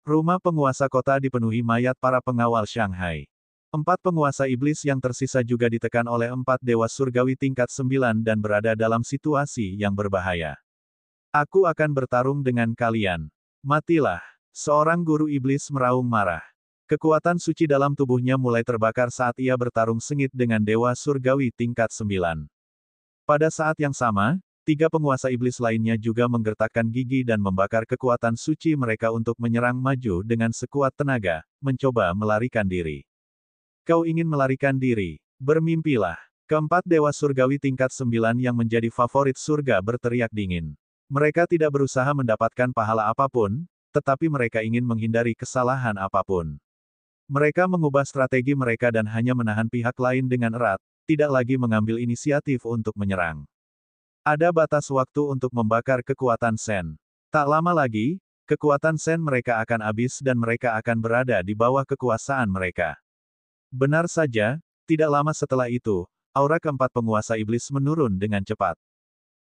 Rumah penguasa kota dipenuhi mayat para pengawal Shanghai. 4 penguasa iblis yang tersisa juga ditekan oleh 4 dewa surgawi tingkat 9 dan berada dalam situasi yang berbahaya. Aku akan bertarung dengan kalian. Matilah. Seorang guru iblis meraung marah. Kekuatan suci dalam tubuhnya mulai terbakar saat ia bertarung sengit dengan dewa surgawi tingkat 9. Pada saat yang sama, 3 penguasa iblis lainnya juga menggertakkan gigi dan membakar kekuatan suci mereka untuk menyerang maju dengan sekuat tenaga, mencoba melarikan diri. Kau ingin melarikan diri? Bermimpilah. Keempat dewa surgawi tingkat 9 yang menjadi favorit surga berteriak dingin. Mereka tidak berusaha mendapatkan pahala apapun, tetapi mereka ingin menghindari kesalahan apapun. Mereka mengubah strategi mereka dan hanya menahan pihak lain dengan erat, tidak lagi mengambil inisiatif untuk menyerang. Ada batas waktu untuk membakar kekuatan Sen. Tak lama lagi, kekuatan Sen mereka akan habis dan mereka akan berada di bawah kekuasaan mereka. Benar saja, tidak lama setelah itu, aura keempat penguasa iblis menurun dengan cepat.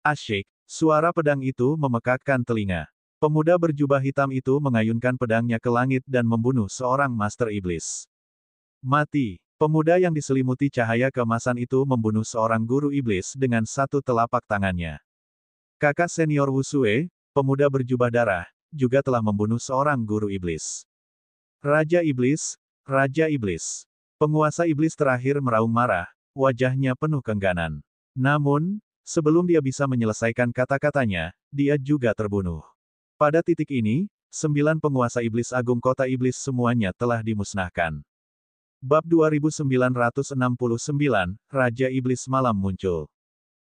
Asyik, suara pedang itu memekakkan telinga. Pemuda berjubah hitam itu mengayunkan pedangnya ke langit dan membunuh seorang master iblis. Mati. Pemuda yang diselimuti cahaya keemasan itu membunuh seorang guru iblis dengan satu telapak tangannya. Kakak senior Wusue, pemuda berjubah darah, juga telah membunuh seorang guru iblis. Raja Iblis, Raja Iblis. Penguasa iblis terakhir meraung marah, wajahnya penuh keengganan. Namun, sebelum dia bisa menyelesaikan kata-katanya, dia juga terbunuh. Pada titik ini, 9 penguasa iblis agung kota iblis semuanya telah dimusnahkan. Bab 2969, Raja Iblis Malam muncul.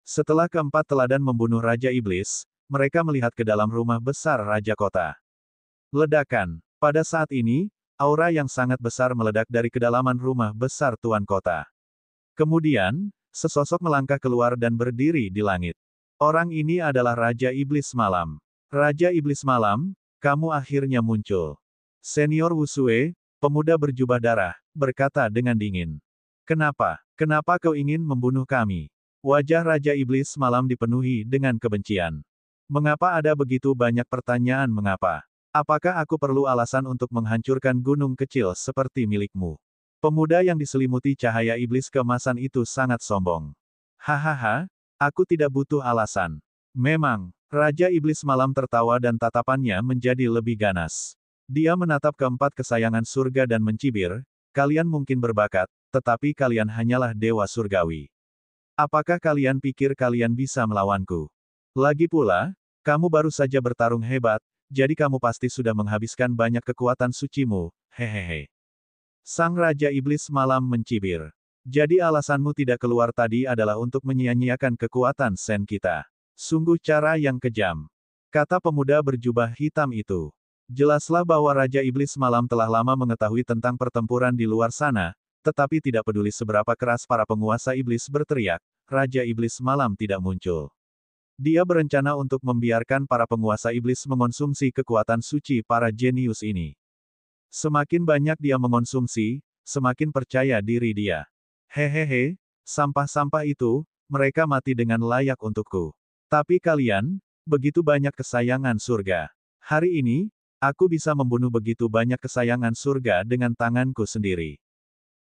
Setelah keempat teladan membunuh Raja Iblis, mereka melihat ke dalam rumah besar Raja Kota. Ledakan. Pada saat ini, aura yang sangat besar meledak dari kedalaman rumah besar Tuan Kota. Kemudian, sesosok melangkah keluar dan berdiri di langit. Orang ini adalah Raja Iblis Malam. Raja Iblis Malam, kamu akhirnya muncul. Senior Wusue, pemuda berjubah darah, berkata dengan dingin. Kenapa? Kenapa kau ingin membunuh kami? Wajah Raja Iblis Malam dipenuhi dengan kebencian. Mengapa ada begitu banyak pertanyaan mengapa? Apakah aku perlu alasan untuk menghancurkan gunung kecil seperti milikmu? Pemuda yang diselimuti cahaya iblis keemasan itu sangat sombong. Hahaha, aku tidak butuh alasan. Memang, Raja Iblis Malam tertawa dan tatapannya menjadi lebih ganas. Dia menatap keempat kesayangan surga dan mencibir, kalian mungkin berbakat, tetapi kalian hanyalah dewa surgawi. Apakah kalian pikir kalian bisa melawanku? Lagi pula, kamu baru saja bertarung hebat, jadi kamu pasti sudah menghabiskan banyak kekuatan sucimu, hehehe. Sang Raja Iblis Malam mencibir. Jadi alasanmu tidak keluar tadi adalah untuk menyia-nyiakan kekuatan Sen kita. Sungguh cara yang kejam. Kata pemuda berjubah hitam itu. Jelaslah bahwa Raja Iblis Malam telah lama mengetahui tentang pertempuran di luar sana, tetapi tidak peduli seberapa keras para penguasa iblis berteriak, Raja Iblis Malam tidak muncul. Dia berencana untuk membiarkan para penguasa iblis mengonsumsi kekuatan suci para jenius ini. Semakin banyak dia mengonsumsi, semakin percaya diri dia. Hehehe, sampah-sampah itu, mereka mati dengan layak untukku. Tapi kalian, begitu banyak kesayangan surga. Hari ini, aku bisa membunuh begitu banyak kesayangan surga dengan tanganku sendiri.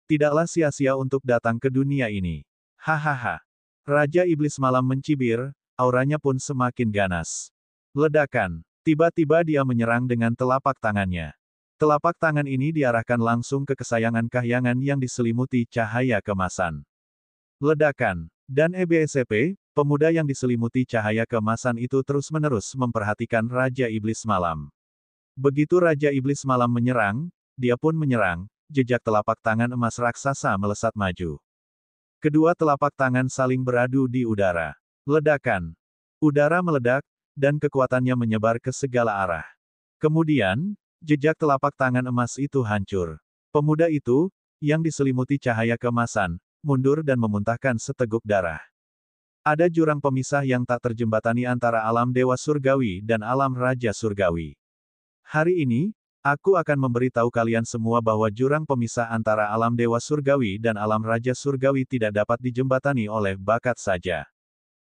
Tidaklah sia-sia untuk datang ke dunia ini. Hahaha. Raja Iblis Malam mencibir, auranya pun semakin ganas. Ledakan. Tiba-tiba dia menyerang dengan telapak tangannya. Telapak tangan ini diarahkan langsung ke kesayangan kahyangan yang diselimuti cahaya kemasan. Ledakan. Dan EBSP, pemuda yang diselimuti cahaya kemasan itu terus-menerus memperhatikan Raja Iblis Malam. Begitu Raja Iblis Malam menyerang, dia pun menyerang. Jejak telapak tangan emas raksasa melesat maju. Kedua telapak tangan saling beradu di udara. Ledakan. Udara meledak, dan kekuatannya menyebar ke segala arah. Kemudian, jejak telapak tangan emas itu hancur. Pemuda itu, yang diselimuti cahaya kemasan, mundur dan memuntahkan seteguk darah. Ada jurang pemisah yang tak terjembatani antara alam dewa surgawi dan alam raja surgawi. Hari ini, aku akan memberitahu kalian semua bahwa jurang pemisah antara alam dewa surgawi dan alam raja surgawi tidak dapat dijembatani oleh bakat saja.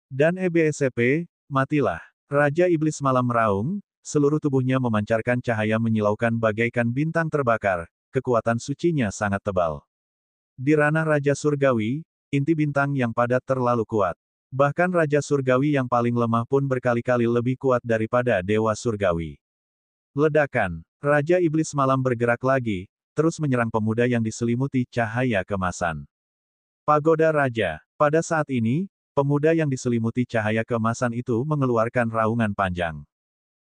Dan EBSP, matilah. Raja Iblis Malam meraung, seluruh tubuhnya memancarkan cahaya menyilaukan bagaikan bintang terbakar, kekuatan sucinya sangat tebal. Di ranah Raja Surgawi, inti bintang yang padat terlalu kuat. Bahkan Raja Surgawi yang paling lemah pun berkali-kali lebih kuat daripada Dewa Surgawi. Ledakan. Raja Iblis Malam bergerak lagi, terus menyerang pemuda yang diselimuti cahaya kemasan. Pagoda Raja. Pada saat ini, pemuda yang diselimuti cahaya kemasan itu mengeluarkan raungan panjang.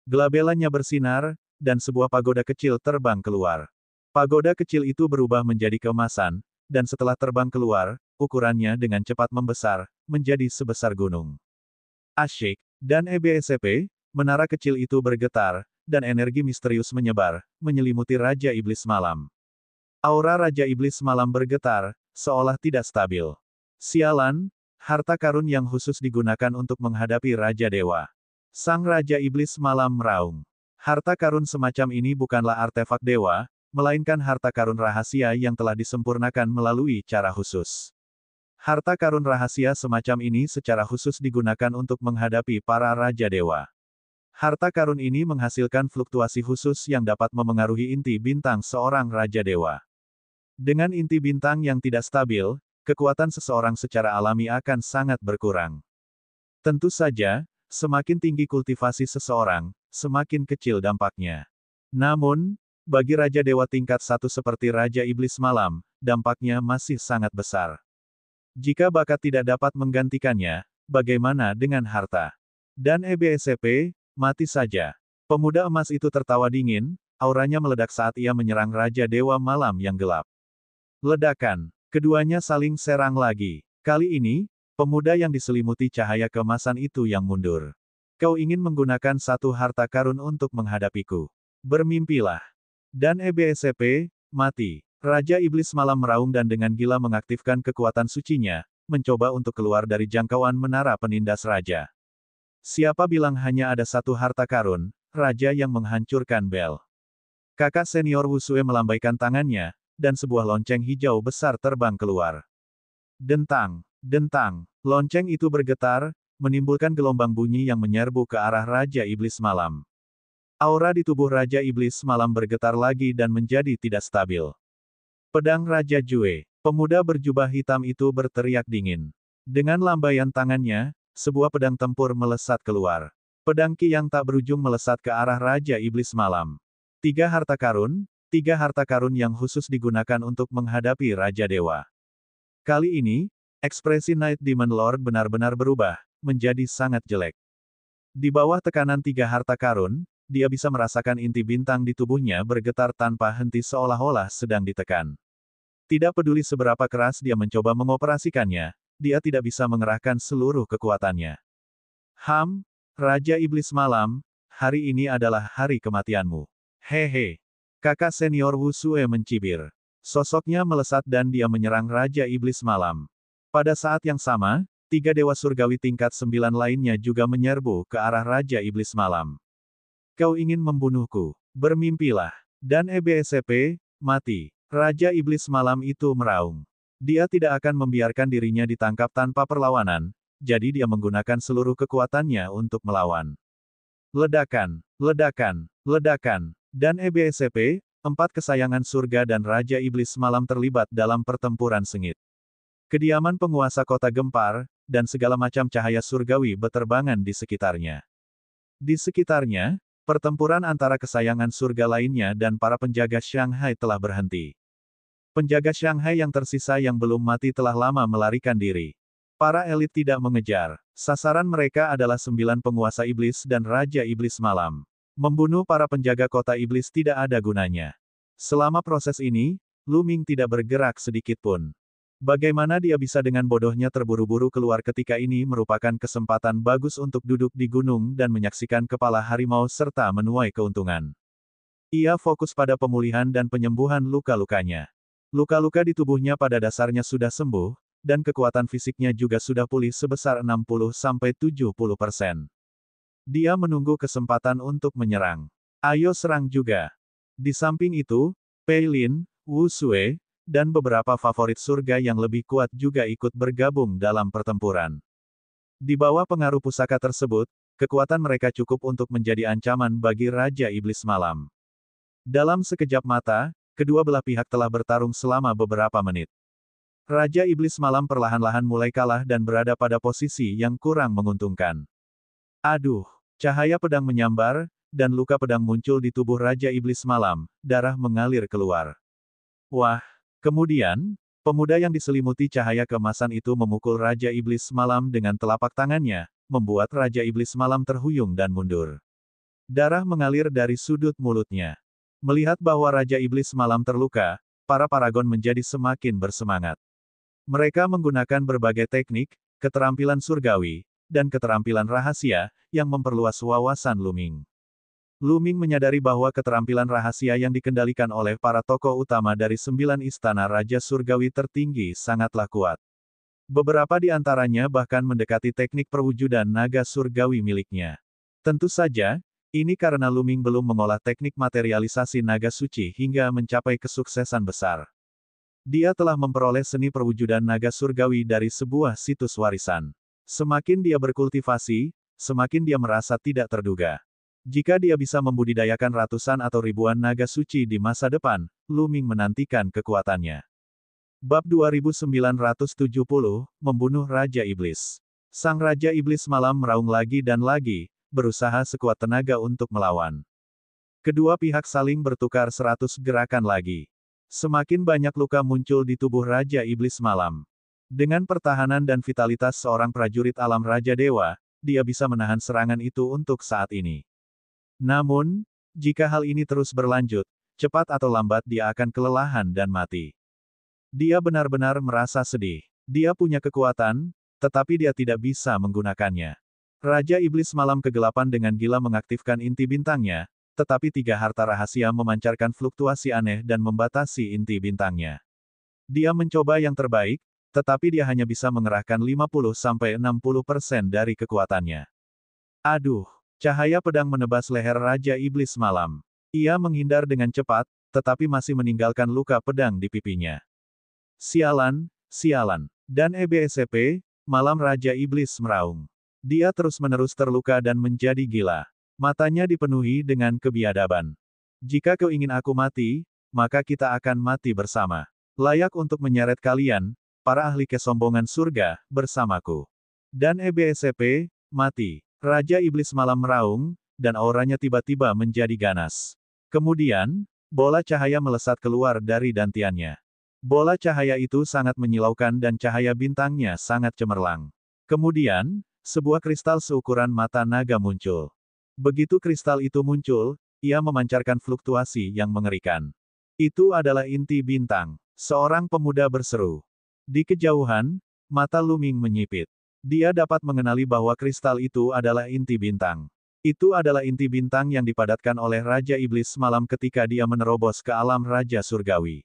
Gelabelannya bersinar, dan sebuah pagoda kecil terbang keluar. Pagoda kecil itu berubah menjadi keemasan, dan setelah terbang keluar, ukurannya dengan cepat membesar, menjadi sebesar gunung. Asyik. Dan EBSP, menara kecil itu bergetar, dan energi misterius menyebar, menyelimuti Raja Iblis Malam. Aura Raja Iblis Malam bergetar, seolah tidak stabil. Sialan, harta karun yang khusus digunakan untuk menghadapi Raja Dewa. Sang Raja Iblis Malam meraung. Harta karun semacam ini bukanlah artefak dewa, melainkan harta karun rahasia yang telah disempurnakan melalui cara khusus. Harta karun rahasia semacam ini secara khusus digunakan untuk menghadapi para Raja Dewa. Harta karun ini menghasilkan fluktuasi khusus yang dapat memengaruhi inti bintang seorang Raja Dewa. Dengan inti bintang yang tidak stabil, kekuatan seseorang secara alami akan sangat berkurang. Tentu saja, semakin tinggi kultivasi seseorang, semakin kecil dampaknya. Namun, bagi Raja Dewa tingkat 1 seperti Raja Iblis Malam, dampaknya masih sangat besar. Jika bakat tidak dapat menggantikannya, bagaimana dengan harta? Dan EBSP, mati saja. Pemuda emas itu tertawa dingin, auranya meledak saat ia menyerang Raja Dewa Malam yang gelap. Ledakan. Keduanya saling serang lagi. Kali ini, pemuda yang diselimuti cahaya keemasan itu yang mundur. Kau ingin menggunakan satu harta karun untuk menghadapiku. Bermimpilah. Dan EBSP, mati. Raja Iblis Malam meraung dan dengan gila mengaktifkan kekuatan sucinya, mencoba untuk keluar dari jangkauan menara penindas raja. Siapa bilang hanya ada satu harta karun, raja yang menghancurkan bel. Kakak senior Wusue melambaikan tangannya, dan sebuah lonceng hijau besar terbang keluar. Dentang, dentang, lonceng itu bergetar, menimbulkan gelombang bunyi yang menyerbu ke arah Raja Iblis Malam. Aura di tubuh Raja Iblis Malam bergetar lagi dan menjadi tidak stabil. Pedang Raja Jue, pemuda berjubah hitam itu berteriak dingin. Dengan lambaian tangannya, sebuah pedang tempur melesat keluar. Pedang Ki yang tak berujung melesat ke arah Raja Iblis Malam. Tiga harta karun yang khusus digunakan untuk menghadapi Raja Dewa. Kali ini, ekspresi Night Demon Lord benar-benar berubah, menjadi sangat jelek. Di bawah tekanan tiga harta karun, dia bisa merasakan inti bintang di tubuhnya bergetar tanpa henti seolah-olah sedang ditekan. Tidak peduli seberapa keras dia mencoba mengoperasikannya, dia tidak bisa mengerahkan seluruh kekuatannya. Raja Iblis Malam, hari ini adalah hari kematianmu. Hehe. Kakak senior Wusue mencibir. Sosoknya melesat dan dia menyerang Raja Iblis Malam. Pada saat yang sama, tiga dewa surgawi tingkat 9 lainnya juga menyerbu ke arah Raja Iblis Malam. Kau ingin membunuhku? Bermimpilah. Dan EBSP, mati. Raja Iblis Malam itu meraung. Dia tidak akan membiarkan dirinya ditangkap tanpa perlawanan, jadi dia menggunakan seluruh kekuatannya untuk melawan. Ledakan, ledakan, ledakan. Dan EBSP, 4 kesayangan surga dan Raja Iblis Malam terlibat dalam pertempuran sengit. Kediaman penguasa kota gempar, dan segala macam cahaya surgawi beterbangan di sekitarnya. Di sekitarnya, pertempuran antara kesayangan surga lainnya dan para penjaga Shanghai telah berhenti. Penjaga Shanghai yang tersisa yang belum mati telah lama melarikan diri. Para elit tidak mengejar. Sasaran mereka adalah 9 penguasa iblis dan Raja Iblis Malam. Membunuh para penjaga kota iblis tidak ada gunanya. Selama proses ini, Lu Ming tidak bergerak sedikit pun. Bagaimana dia bisa dengan bodohnya terburu-buru keluar ketika ini merupakan kesempatan bagus untuk duduk di gunung dan menyaksikan kepala harimau serta menuai keuntungan. Ia fokus pada pemulihan dan penyembuhan luka-lukanya. Luka-luka di tubuhnya pada dasarnya sudah sembuh, dan kekuatan fisiknya juga sudah pulih sebesar 60–70%. Dia menunggu kesempatan untuk menyerang. Ayo serang juga. Di samping itu, Pei Lin, Wu Sue, dan beberapa favorit surga yang lebih kuat juga ikut bergabung dalam pertempuran. Di bawah pengaruh pusaka tersebut, kekuatan mereka cukup untuk menjadi ancaman bagi Raja Iblis Malam. Dalam sekejap mata, kedua belah pihak telah bertarung selama beberapa menit. Raja Iblis Malam perlahan-lahan mulai kalah dan berada pada posisi yang kurang menguntungkan. Aduh, cahaya pedang menyambar, dan luka pedang muncul di tubuh Raja Iblis Malam, darah mengalir keluar. Wah! Kemudian, pemuda yang diselimuti cahaya keemasan itu memukul Raja Iblis Malam dengan telapak tangannya, membuat Raja Iblis Malam terhuyung dan mundur. Darah mengalir dari sudut mulutnya. Melihat bahwa Raja Iblis Malam terluka, para paragon menjadi semakin bersemangat. Mereka menggunakan berbagai teknik, keterampilan surgawi, dan keterampilan rahasia, yang memperluas wawasan Lu Ming. Lu Ming menyadari bahwa keterampilan rahasia yang dikendalikan oleh para tokoh utama dari 9 istana Raja Surgawi tertinggi sangatlah kuat. Beberapa di antaranya bahkan mendekati teknik perwujudan naga surgawi miliknya. Tentu saja, ini karena Lu Ming belum mengolah teknik materialisasi naga suci hingga mencapai kesuksesan besar. Dia telah memperoleh seni perwujudan naga surgawi dari sebuah situs warisan. Semakin dia berkultivasi, semakin dia merasa tidak terduga. Jika dia bisa membudidayakan ratusan atau ribuan naga suci di masa depan, Lu Ming menantikan kekuatannya. Bab 2970, Membunuh Raja Iblis. Sang Raja Iblis Malam meraung lagi dan lagi, berusaha sekuat tenaga untuk melawan. Kedua pihak saling bertukar 100 gerakan lagi. Semakin banyak luka muncul di tubuh Raja Iblis Malam. Dengan pertahanan dan vitalitas seorang prajurit alam Raja Dewa, dia bisa menahan serangan itu untuk saat ini. Namun, jika hal ini terus berlanjut, cepat atau lambat dia akan kelelahan dan mati. Dia benar-benar merasa sedih. Dia punya kekuatan, tetapi dia tidak bisa menggunakannya. Raja Iblis Malam Kegelapan dengan gila mengaktifkan inti bintangnya, tetapi tiga harta rahasia memancarkan fluktuasi aneh dan membatasi inti bintangnya. Dia mencoba yang terbaik, tetapi dia hanya bisa mengerahkan 50-60% dari kekuatannya. Aduh! Cahaya pedang menebas leher Raja Iblis Malam. Ia menghindar dengan cepat, tetapi masih meninggalkan luka pedang di pipinya. Sialan, sialan. Dan EBSP, Malam Raja Iblis meraung. Dia terus-menerus terluka dan menjadi gila. Matanya dipenuhi dengan kebiadaban. Jika kau ingin aku mati, maka kita akan mati bersama. Layak untuk menyeret kalian, para ahli kesombongan surga, bersamaku. Dan EBSP, mati. Raja Iblis Malam meraung, dan auranya tiba-tiba menjadi ganas. Kemudian, bola cahaya melesat keluar dari dantiannya. Bola cahaya itu sangat menyilaukan dan cahaya bintangnya sangat cemerlang. Kemudian, sebuah kristal seukuran mata naga muncul. Begitu kristal itu muncul, ia memancarkan fluktuasi yang mengerikan. Itu adalah inti bintang. Seorang pemuda berseru. Di kejauhan, mata Luming menyipit. Dia dapat mengenali bahwa kristal itu adalah inti bintang. Itu adalah inti bintang yang dipadatkan oleh Raja Iblis Malam ketika dia menerobos ke alam Raja Surgawi.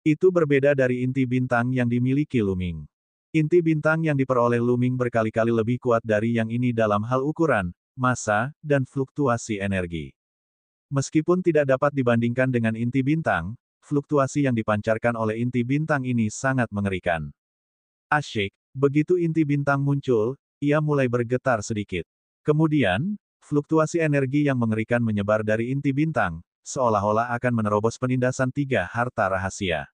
Itu berbeda dari inti bintang yang dimiliki Luming. Inti bintang yang diperoleh Luming berkali-kali lebih kuat dari yang ini dalam hal ukuran, massa, dan fluktuasi energi. Meskipun tidak dapat dibandingkan dengan inti bintang, fluktuasi yang dipancarkan oleh inti bintang ini sangat mengerikan. Asyik, begitu inti bintang muncul, ia mulai bergetar sedikit. Kemudian, fluktuasi energi yang mengerikan menyebar dari inti bintang, seolah-olah akan menerobos penindasan 3 harta rahasia.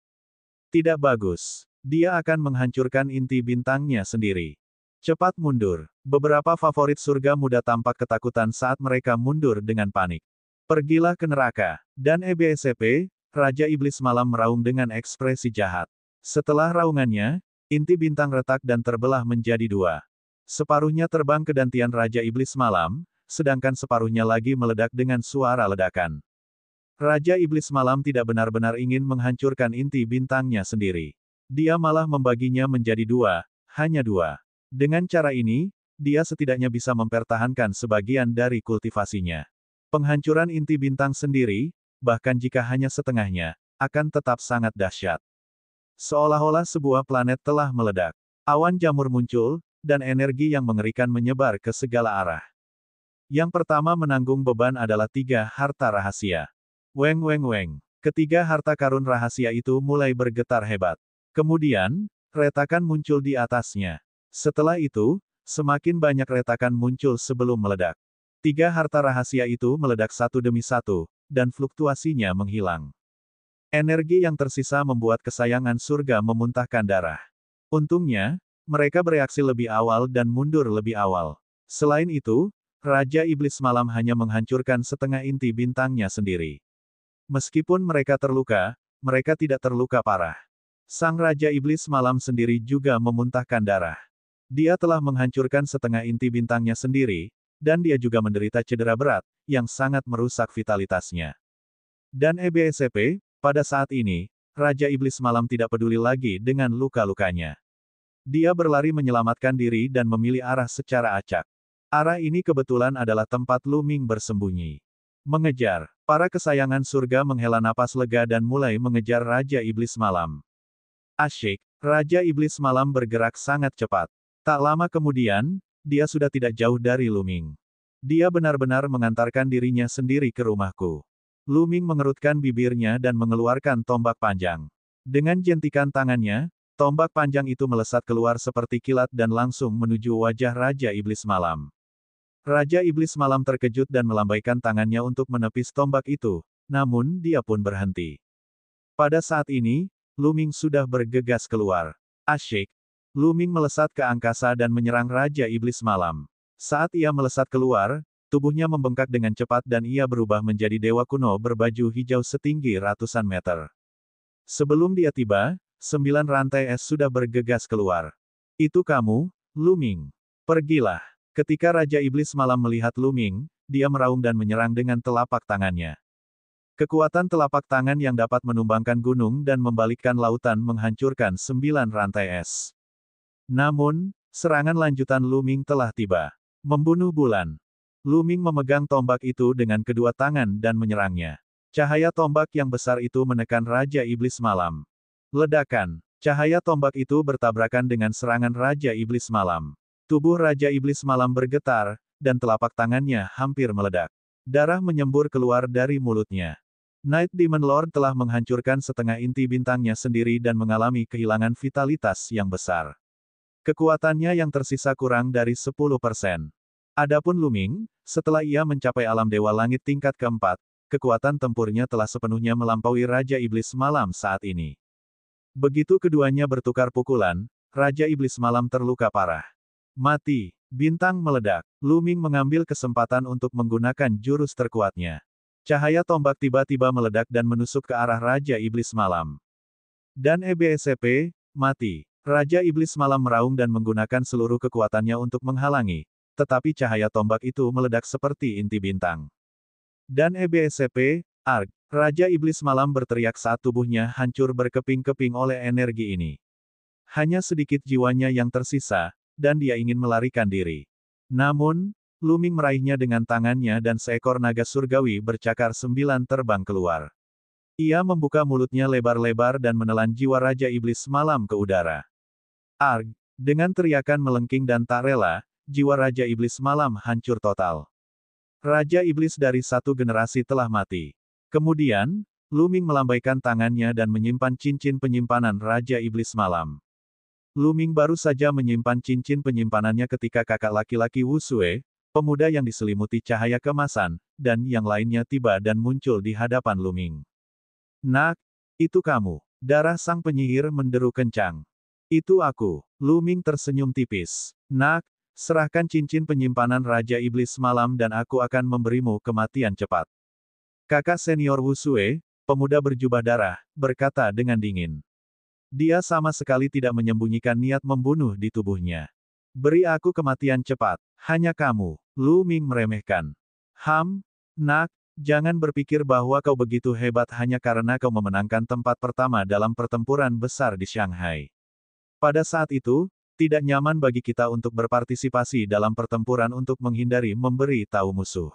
Tidak bagus. Dia akan menghancurkan inti bintangnya sendiri. Cepat mundur. Beberapa favorit surga muda tampak ketakutan saat mereka mundur dengan panik. Pergilah ke neraka. Dan EBSP, Raja Iblis Malam meraung dengan ekspresi jahat. Setelah raungannya, inti bintang retak dan terbelah menjadi 2. Separuhnya terbang ke dantian Raja Iblis Malam, sedangkan separuhnya lagi meledak dengan suara ledakan. Raja Iblis Malam tidak benar-benar ingin menghancurkan inti bintangnya sendiri. Dia malah membaginya menjadi 2, hanya 2. Dengan cara ini, dia setidaknya bisa mempertahankan sebagian dari kultivasinya. Penghancuran inti bintang sendiri, bahkan jika hanya setengahnya, akan tetap sangat dahsyat. Seolah-olah sebuah planet telah meledak. Awan jamur muncul, dan energi yang mengerikan menyebar ke segala arah. Yang pertama menanggung beban adalah 3 harta rahasia. Weng weng weng. Ketiga harta karun rahasia itu mulai bergetar hebat. Kemudian, retakan muncul di atasnya. Setelah itu, semakin banyak retakan muncul sebelum meledak. 3 harta rahasia itu meledak satu demi satu, dan fluktuasinya menghilang. Energi yang tersisa membuat kesayangan surga memuntahkan darah. Untungnya, mereka bereaksi lebih awal dan mundur lebih awal. Selain itu, Raja Iblis Malam hanya menghancurkan setengah inti bintangnya sendiri. Meskipun mereka terluka, mereka tidak terluka parah. Sang Raja Iblis Malam sendiri juga memuntahkan darah. Dia telah menghancurkan setengah inti bintangnya sendiri, dan dia juga menderita cedera berat, yang sangat merusak vitalitasnya. Dan EBSP, pada saat ini, Raja Iblis Malam tidak peduli lagi dengan luka-lukanya. Dia berlari menyelamatkan diri dan memilih arah secara acak. Arah ini kebetulan adalah tempat Luming bersembunyi. Mengejar. Para kesayangan surga menghela napas lega dan mulai mengejar Raja Iblis Malam. Asyik. Raja Iblis Malam bergerak sangat cepat. Tak lama kemudian, dia sudah tidak jauh dari Luming. Dia benar-benar mengantarkan dirinya sendiri ke rumahku. Luming mengerutkan bibirnya dan mengeluarkan tombak panjang. Dengan jentikan tangannya, tombak panjang itu melesat keluar seperti kilat dan langsung menuju wajah Raja Iblis Malam. Raja Iblis Malam terkejut dan melambaikan tangannya untuk menepis tombak itu, namun dia pun berhenti. Pada saat ini, Luming sudah bergegas keluar. Asyik. Luming melesat ke angkasa dan menyerang Raja Iblis Malam. Saat ia melesat keluar, tubuhnya membengkak dengan cepat dan ia berubah menjadi dewa kuno berbaju hijau setinggi ratusan meter. Sebelum dia tiba, 9 rantai es sudah bergegas keluar. Itu kamu, Luming. Pergilah. Ketika Raja Iblis Malam melihat Luming, dia meraung dan menyerang dengan telapak tangannya. Kekuatan telapak tangan yang dapat menumbangkan gunung dan membalikkan lautan menghancurkan 9 rantai es. Namun, serangan lanjutan Luming telah tiba. Membunuh bulan. Luming memegang tombak itu dengan kedua tangan dan menyerangnya. Cahaya tombak yang besar itu menekan Raja Iblis Malam. Ledakan. Cahaya tombak itu bertabrakan dengan serangan Raja Iblis Malam. Tubuh Raja Iblis Malam bergetar, dan telapak tangannya hampir meledak. Darah menyembur keluar dari mulutnya. Night Demon Lord telah menghancurkan setengah inti bintangnya sendiri dan mengalami kehilangan vitalitas yang besar. Kekuatannya yang tersisa kurang dari 10%. Adapun Luming, setelah ia mencapai alam Dewa Langit tingkat keempat, kekuatan tempurnya telah sepenuhnya melampaui Raja Iblis Malam saat ini. Begitu keduanya bertukar pukulan, Raja Iblis Malam terluka parah. Mati. Bintang meledak. Luming mengambil kesempatan untuk menggunakan jurus terkuatnya. Cahaya tombak tiba-tiba meledak dan menusuk ke arah Raja Iblis Malam. Dan EBSCP, mati. Raja Iblis Malam meraung dan menggunakan seluruh kekuatannya untuk menghalangi, tetapi cahaya tombak itu meledak seperti inti bintang. Dan EBSCP, ARG. Raja Iblis Malam berteriak saat tubuhnya hancur berkeping-keping oleh energi ini. Hanya sedikit jiwanya yang tersisa, dan dia ingin melarikan diri. Namun, Luming meraihnya dengan tangannya dan seekor naga surgawi bercakar 9 terbang keluar. Ia membuka mulutnya lebar-lebar dan menelan jiwa Raja Iblis Malam ke udara. Arg! Dengan teriakan melengking dan tak rela, jiwa Raja Iblis Malam hancur total. Raja Iblis dari satu generasi telah mati. Kemudian, Luming melambaikan tangannya dan menyimpan cincin penyimpanan Raja Iblis Malam. Luming baru saja menyimpan cincin penyimpanannya ketika kakak laki-laki Wu Sue, pemuda yang diselimuti cahaya kemasan, dan yang lainnya tiba dan muncul di hadapan Luming. Nak, itu kamu. Darah sang penyihir menderu kencang. Itu aku. Luming tersenyum tipis. Nak, serahkan cincin penyimpanan Raja Iblis Malam dan aku akan memberimu kematian cepat. Kakak senior Wu Sue, pemuda berjubah darah, berkata dengan dingin. Dia sama sekali tidak menyembunyikan niat membunuh di tubuhnya. Beri aku kematian cepat. Hanya kamu. Luming meremehkan. Nak, jangan berpikir bahwa kau begitu hebat hanya karena kau memenangkan tempat pertama dalam pertempuran besar di Shanghai. Pada saat itu, tidak nyaman bagi kita untuk berpartisipasi dalam pertempuran untuk menghindari memberi tahu musuh.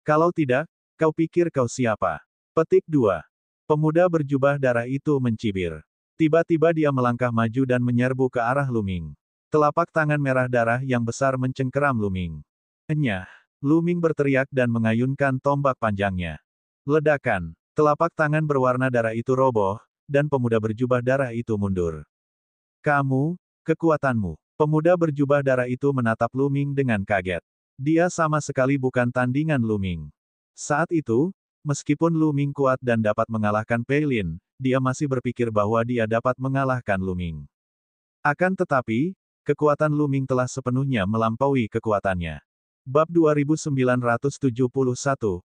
Kalau tidak, kau pikir kau siapa? Petik 2. Pemuda berjubah darah itu mencibir. Tiba-tiba dia melangkah maju dan menyerbu ke arah Luming. Telapak tangan merah darah yang besar mencengkeram Luming. Enyah! Luming berteriak dan mengayunkan tombak panjangnya. Ledakan! Telapak tangan berwarna darah itu roboh, dan pemuda berjubah darah itu mundur. Kamu, kekuatanmu. Pemuda berjubah darah itu menatap Luming dengan kaget. Dia sama sekali bukan tandingan Luming. Saat itu, meskipun Luming kuat dan dapat mengalahkan Pei Lin, dia masih berpikir bahwa dia dapat mengalahkan Luming. Akan tetapi, kekuatan Luming telah sepenuhnya melampaui kekuatannya. Bab 2971,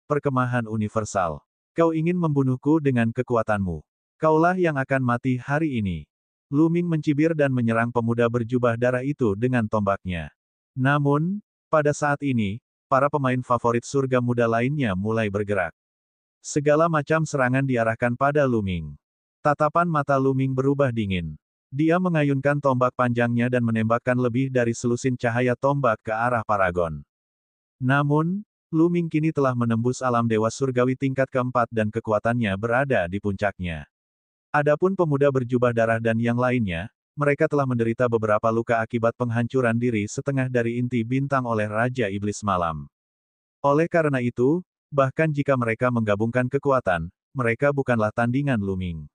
Perkemahan Universal. Kau ingin membunuhku dengan kekuatanmu. Kaulah yang akan mati hari ini. Luming mencibir dan menyerang pemuda berjubah darah itu dengan tombaknya. Namun, pada saat ini, para pemain favorit surga muda lainnya mulai bergerak. Segala macam serangan diarahkan pada Luming. Tatapan mata Luming berubah dingin. Dia mengayunkan tombak panjangnya dan menembakkan lebih dari selusin cahaya tombak ke arah Paragon. Namun, Luming kini telah menembus alam dewa surgawi tingkat keempat dan kekuatannya berada di puncaknya. Adapun pemuda berjubah darah dan yang lainnya, mereka telah menderita beberapa luka akibat penghancuran diri setengah dari inti bintang oleh Raja Iblis Malam. Oleh karena itu, bahkan jika mereka menggabungkan kekuatan, mereka bukanlah tandingan Luming.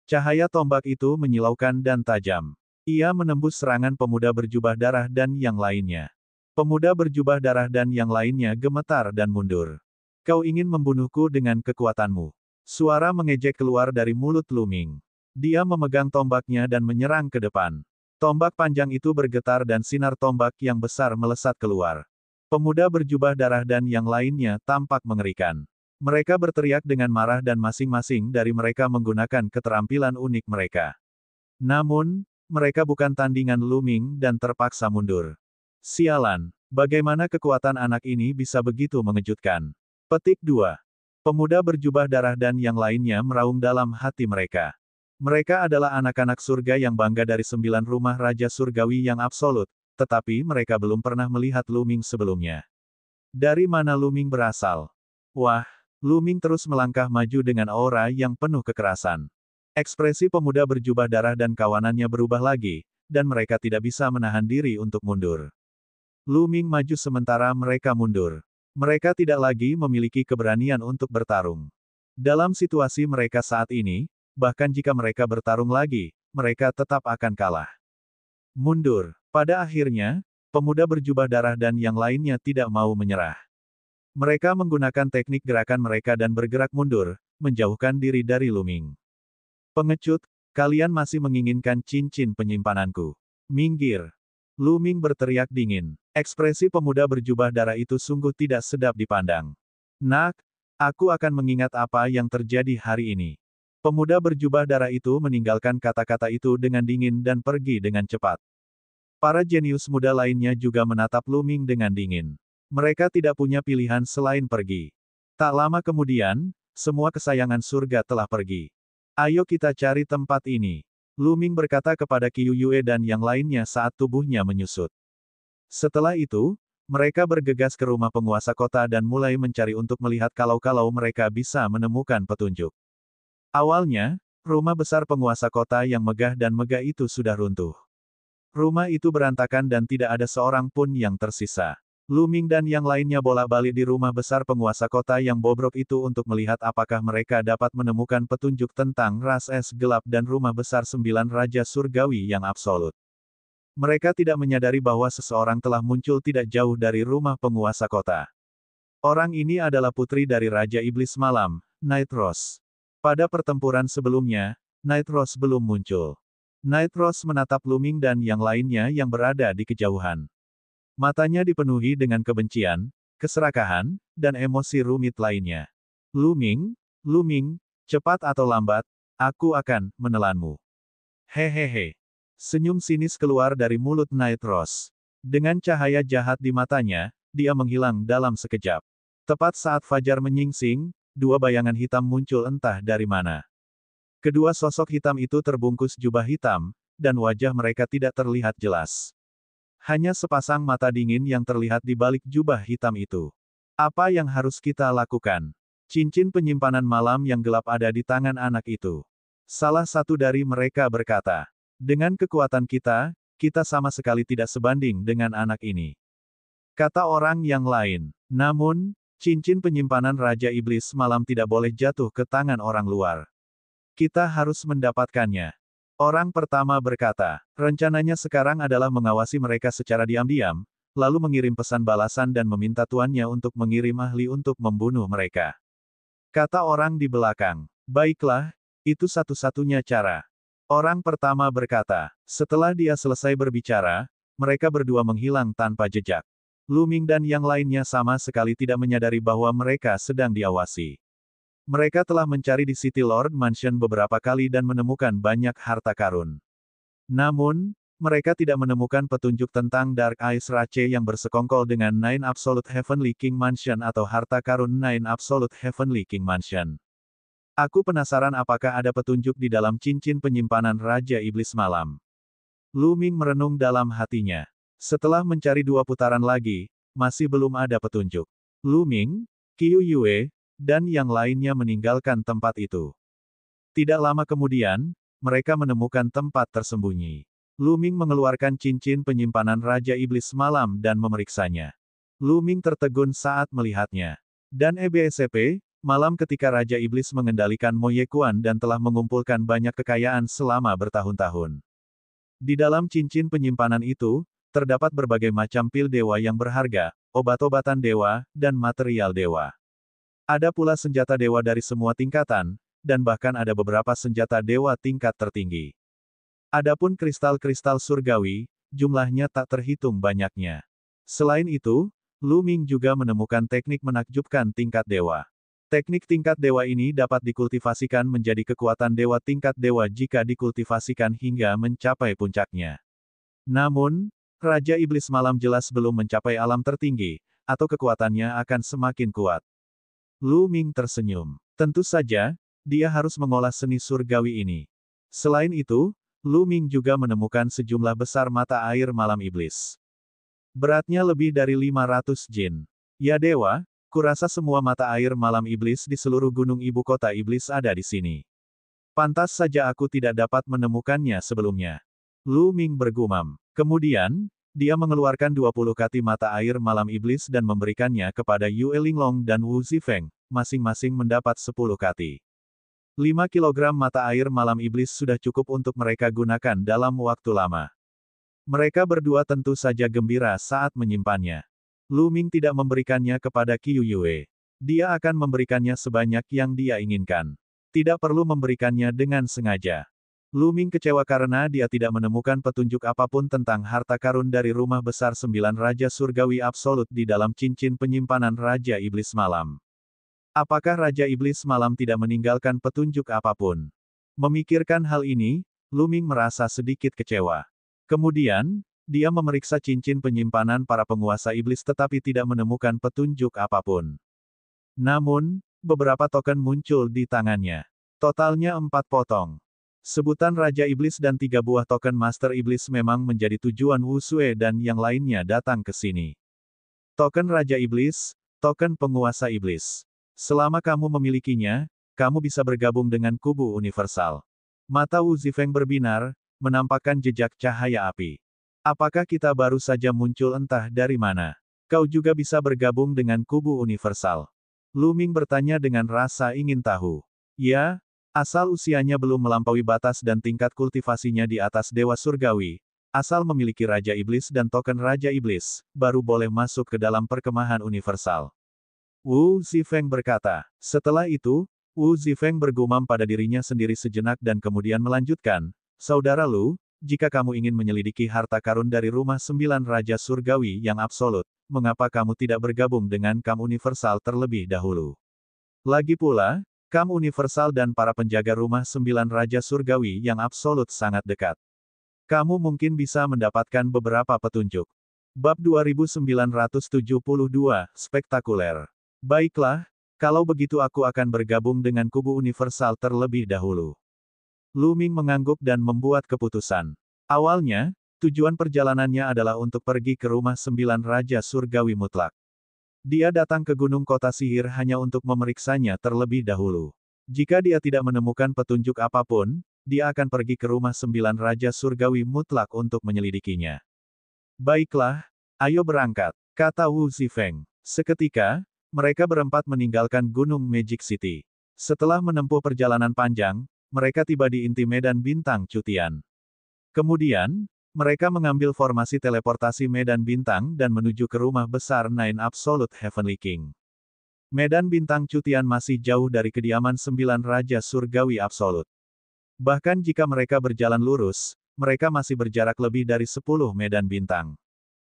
Cahaya tombak itu menyilaukan dan tajam. Ia menembus serangan pemuda berjubah darah dan yang lainnya. Pemuda berjubah darah dan yang lainnya gemetar dan mundur. Kau ingin membunuhku dengan kekuatanmu. Suara mengejek keluar dari mulut Luming. Dia memegang tombaknya dan menyerang ke depan. Tombak panjang itu bergetar dan sinar tombak yang besar melesat keluar. Pemuda berjubah darah dan yang lainnya tampak mengerikan. Mereka berteriak dengan marah dan masing-masing dari mereka menggunakan keterampilan unik mereka. Namun, mereka bukan tandingan Luming dan terpaksa mundur. Sialan, bagaimana kekuatan anak ini bisa begitu mengejutkan? Petik 2. Pemuda berjubah darah dan yang lainnya meraung dalam hati mereka. Mereka adalah anak-anak surga yang bangga dari 9 rumah Raja Surgawi yang absolut, tetapi mereka belum pernah melihat Luming sebelumnya. Dari mana Luming berasal? Wah! Luming terus melangkah maju dengan aura yang penuh kekerasan. Ekspresi pemuda berjubah darah dan kawanannya berubah lagi, dan mereka tidak bisa menahan diri untuk mundur. Lu Ming maju sementara mereka mundur. Mereka tidak lagi memiliki keberanian untuk bertarung. Dalam situasi mereka saat ini, bahkan jika mereka bertarung lagi, mereka tetap akan kalah. Mundur. Pada akhirnya, pemuda berjubah darah dan yang lainnya tidak mau menyerah. Mereka menggunakan teknik gerakan mereka dan bergerak mundur, menjauhkan diri dari Lu Ming. Pengecut, kalian masih menginginkan cincin penyimpananku. Minggir. Lu Ming berteriak dingin. Ekspresi pemuda berjubah darah itu sungguh tidak sedap dipandang. Nak, aku akan mengingat apa yang terjadi hari ini. Pemuda berjubah darah itu meninggalkan kata-kata itu dengan dingin dan pergi dengan cepat. Para jenius muda lainnya juga menatap Lu Ming dengan dingin. Mereka tidak punya pilihan selain pergi. Tak lama kemudian, semua kesayangan surga telah pergi. Ayo kita cari tempat ini. Lu Ming berkata kepada Qiu Yue dan yang lainnya saat tubuhnya menyusut. Setelah itu, mereka bergegas ke rumah penguasa kota dan mulai mencari untuk melihat kalau-kalau mereka bisa menemukan petunjuk. Awalnya, rumah besar penguasa kota yang megah dan megah itu sudah runtuh. Rumah itu berantakan dan tidak ada seorang pun yang tersisa. Lu Ming dan yang lainnya bolak-balik di rumah besar penguasa kota yang bobrok itu untuk melihat apakah mereka dapat menemukan petunjuk tentang ras es gelap dan rumah besar 9 Raja Surgawi yang absolut. Mereka tidak menyadari bahwa seseorang telah muncul tidak jauh dari rumah penguasa kota. Orang ini adalah putri dari Raja Iblis Malam, Night Rose. Pada pertempuran sebelumnya, Night Rose belum muncul. Night Rose menatap Lu Ming dan yang lainnya yang berada di kejauhan. Matanya dipenuhi dengan kebencian, keserakahan, dan emosi rumit lainnya. Lu Ming, cepat atau lambat, aku akan menelanmu. Hehehe. Senyum sinis keluar dari mulut Night Rose. Dengan cahaya jahat di matanya, dia menghilang dalam sekejap. Tepat saat fajar menyingsing, dua bayangan hitam muncul entah dari mana. Kedua sosok hitam itu terbungkus jubah hitam, dan wajah mereka tidak terlihat jelas. Hanya sepasang mata dingin yang terlihat di balik jubah hitam itu. Apa yang harus kita lakukan? Cincin penyimpanan malam yang gelap ada di tangan anak itu. Salah satu dari mereka berkata, dengan kekuatan kita, kita sama sekali tidak sebanding dengan anak ini. Kata orang yang lain. Namun, cincin penyimpanan Raja Iblis Malam tidak boleh jatuh ke tangan orang luar. Kita harus mendapatkannya. Orang pertama berkata, rencananya sekarang adalah mengawasi mereka secara diam-diam, lalu mengirim pesan balasan dan meminta tuannya untuk mengirim ahli untuk membunuh mereka. Kata orang di belakang, baiklah, itu satu-satunya cara. Orang pertama berkata, setelah dia selesai berbicara, mereka berdua menghilang tanpa jejak. Lu Ming dan yang lainnya sama sekali tidak menyadari bahwa mereka sedang diawasi. Mereka telah mencari di City Lord Mansion beberapa kali dan menemukan banyak harta karun. Namun, mereka tidak menemukan petunjuk tentang Dark Ice Rache yang bersekongkol dengan Nine Absolute Heavenly King Mansion atau harta karun Nine Absolute Heavenly King Mansion. Aku penasaran apakah ada petunjuk di dalam cincin penyimpanan Raja Iblis Malam. Lu Ming merenung dalam hatinya. Setelah mencari 2 putaran lagi, masih belum ada petunjuk. Lu Ming, Qiu Yue, dan yang lainnya meninggalkan tempat itu. Tidak lama kemudian, mereka menemukan tempat tersembunyi. Lu Ming mengeluarkan cincin penyimpanan Raja Iblis Malam dan memeriksanya. Lu Ming tertegun saat melihatnya. Dan EBSP, malam ketika Raja Iblis mengendalikan Mo Ye Kuan dan telah mengumpulkan banyak kekayaan selama bertahun-tahun. Di dalam cincin penyimpanan itu, terdapat berbagai macam pil dewa yang berharga, obat-obatan dewa, dan material dewa. Ada pula senjata dewa dari semua tingkatan, dan bahkan ada beberapa senjata dewa tingkat tertinggi. Adapun kristal-kristal surgawi, jumlahnya tak terhitung banyaknya. Selain itu, Lu Ming juga menemukan teknik menakjubkan tingkat dewa. Teknik tingkat dewa ini dapat dikultivasikan menjadi kekuatan dewa tingkat dewa jika dikultivasikan hingga mencapai puncaknya. Namun, Raja Iblis Malam jelas belum mencapai alam tertinggi, atau kekuatannya akan semakin kuat. Lu Ming tersenyum. Tentu saja, dia harus mengolah seni surgawi ini. Selain itu, Lu Ming juga menemukan sejumlah besar mata air malam iblis. Beratnya lebih dari 500 jin. Ya dewa, kurasa semua mata air malam iblis di seluruh gunung ibu kota iblis ada di sini. Pantas saja aku tidak dapat menemukannya sebelumnya. Lu Ming bergumam. Kemudian, dia mengeluarkan 20 kati mata air malam iblis dan memberikannya kepada Yue Linglong dan Wu Zifeng, masing-masing mendapat 10 kati. 5 kilogram mata air malam iblis sudah cukup untuk mereka gunakan dalam waktu lama. Mereka berdua tentu saja gembira saat menyimpannya. Lu Ming tidak memberikannya kepada Qiu Yue. Dia akan memberikannya sebanyak yang dia inginkan. Tidak perlu memberikannya dengan sengaja. Lu Ming kecewa karena dia tidak menemukan petunjuk apapun tentang harta karun dari rumah besar 9 Raja Surgawi Absolut di dalam cincin penyimpanan Raja Iblis Malam. Apakah Raja Iblis Malam tidak meninggalkan petunjuk apapun? Memikirkan hal ini, Lu Ming merasa sedikit kecewa. Kemudian, dia memeriksa cincin penyimpanan para penguasa iblis tetapi tidak menemukan petunjuk apapun. Namun, beberapa token muncul di tangannya. Totalnya 4 potong. Sebutan Raja Iblis dan 3 buah token Master Iblis memang menjadi tujuan Wu Sui dan yang lainnya datang ke sini. Token Raja Iblis, token penguasa iblis. Selama kamu memilikinya, kamu bisa bergabung dengan kubu universal. Mata Wu Zifeng berbinar, menampakkan jejak cahaya api. Apakah kita baru saja muncul entah dari mana? Kau juga bisa bergabung dengan kubu universal. Lu Ming bertanya dengan rasa ingin tahu. Ya, asal usianya belum melampaui batas dan tingkat kultivasinya di atas Dewa Surgawi, asal memiliki Raja Iblis dan token Raja Iblis, baru boleh masuk ke dalam perkemahan universal. Wu Zifeng berkata. Setelah itu, Wu Zifeng bergumam pada dirinya sendiri sejenak dan kemudian melanjutkan, Saudara Lu, jika kamu ingin menyelidiki harta karun dari rumah 9 Raja Surgawi yang absolut, mengapa kamu tidak bergabung dengan Kam Universal terlebih dahulu? Lagi pula, Kam Universal dan para penjaga rumah 9 Raja Surgawi yang absolut sangat dekat. Kamu mungkin bisa mendapatkan beberapa petunjuk. Bab 2972, Spektakuler. Baiklah, kalau begitu aku akan bergabung dengan kubu universal terlebih dahulu. Lu Ming mengangguk dan membuat keputusan. Awalnya, tujuan perjalanannya adalah untuk pergi ke rumah 9 Raja Surgawi Mutlak. Dia datang ke Gunung Kota Sihir hanya untuk memeriksanya terlebih dahulu. Jika dia tidak menemukan petunjuk apapun, dia akan pergi ke rumah 9 Raja Surgawi Mutlak untuk menyelidikinya. Baiklah, ayo berangkat, kata Wu Zifeng. Seketika, mereka berempat meninggalkan Gunung Magic City. Setelah menempuh perjalanan panjang, mereka tiba di inti medan bintang Cutian. Kemudian, mereka mengambil formasi teleportasi medan bintang dan menuju ke rumah besar Nine Absolute Heavenly King. Medan bintang Cutian masih jauh dari kediaman 9 Raja Surgawi Absolut. Bahkan jika mereka berjalan lurus, mereka masih berjarak lebih dari 10 medan bintang.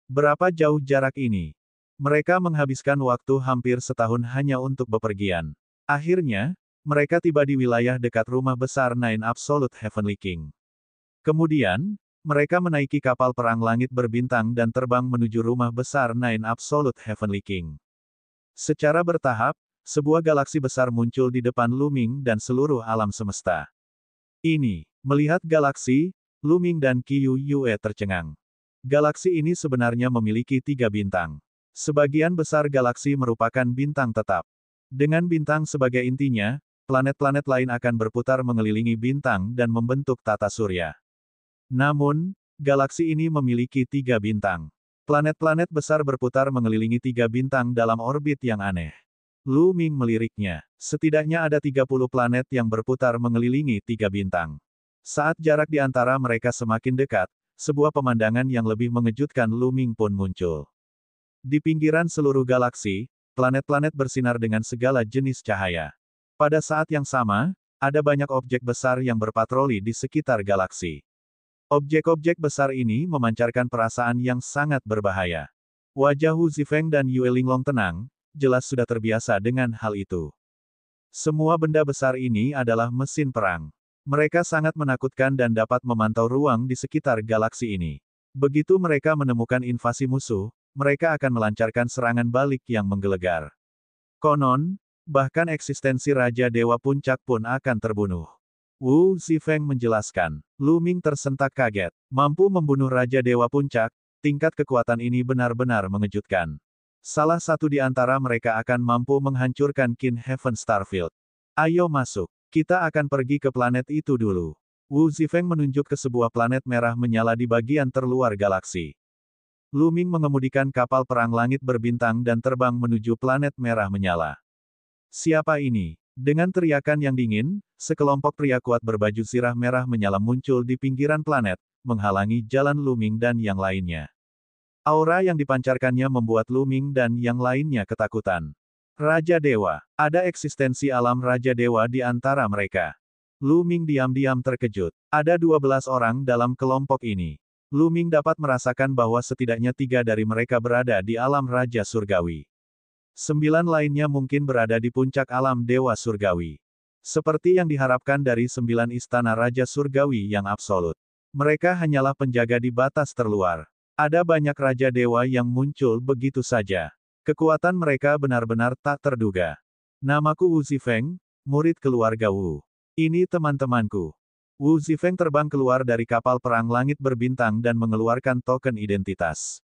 Berapa jauh jarak ini? Mereka menghabiskan waktu hampir setahun hanya untuk bepergian. Akhirnya, mereka tiba di wilayah dekat rumah besar Nine Absolute Heavenly King. Kemudian, mereka menaiki kapal perang langit berbintang dan terbang menuju rumah besar Nine Absolute Heavenly King. Secara bertahap, sebuah galaksi besar muncul di depan Lu Ming dan seluruh alam semesta. Ini, melihat galaksi, Lu Ming dan Qiu Yue tercengang. Galaksi ini sebenarnya memiliki 3 bintang. Sebagian besar galaksi merupakan bintang tetap. Dengan bintang sebagai intinya, planet-planet lain akan berputar mengelilingi bintang dan membentuk tata surya. Namun, galaksi ini memiliki 3 bintang. Planet-planet besar berputar mengelilingi 3 bintang dalam orbit yang aneh. Lu Ming meliriknya. Setidaknya ada 30 planet yang berputar mengelilingi 3 bintang. Saat jarak di antara mereka semakin dekat, sebuah pemandangan yang lebih mengejutkan Lu Ming pun muncul. Di pinggiran seluruh galaksi, planet-planet bersinar dengan segala jenis cahaya. Pada saat yang sama, ada banyak objek besar yang berpatroli di sekitar galaksi. Objek-objek besar ini memancarkan perasaan yang sangat berbahaya. Wajah Wu Zifeng dan Yue Linglong tenang, jelas sudah terbiasa dengan hal itu. Semua benda besar ini adalah mesin perang. Mereka sangat menakutkan dan dapat memantau ruang di sekitar galaksi ini. Begitu mereka menemukan invasi musuh, mereka akan melancarkan serangan balik yang menggelegar. Konon, bahkan eksistensi Raja Dewa Puncak pun akan terbunuh. Wu Zifeng menjelaskan. Lu Ming tersentak kaget. Mampu membunuh Raja Dewa Puncak, tingkat kekuatan ini benar-benar mengejutkan. Salah satu di antara mereka akan mampu menghancurkan Kin Heaven Starfield. Ayo masuk. Kita akan pergi ke planet itu dulu. Wu Zifeng menunjuk ke sebuah planet merah menyala di bagian terluar galaksi. Lu Ming mengemudikan kapal perang langit berbintang dan terbang menuju planet merah menyala. Siapa ini? Dengan teriakan yang dingin, sekelompok pria kuat berbaju zirah merah menyala muncul di pinggiran planet, menghalangi jalan Lu Ming dan yang lainnya. Aura yang dipancarkannya membuat Lu Ming dan yang lainnya ketakutan. Raja Dewa. Ada eksistensi alam Raja Dewa di antara mereka. Lu Ming diam-diam terkejut. Ada 12 orang dalam kelompok ini. Lu Ming dapat merasakan bahwa setidaknya 3 dari mereka berada di alam Raja Surgawi. 9 lainnya mungkin berada di puncak alam Dewa Surgawi. Seperti yang diharapkan dari 9 istana Raja Surgawi yang absolut. Mereka hanyalah penjaga di batas terluar. Ada banyak Raja Dewa yang muncul begitu saja. Kekuatan mereka benar-benar tak terduga. Namaku Wu Zifeng, murid keluarga Wu. Ini teman-temanku. Wu Zifeng terbang keluar dari kapal perang langit berbintang dan mengeluarkan token identitas.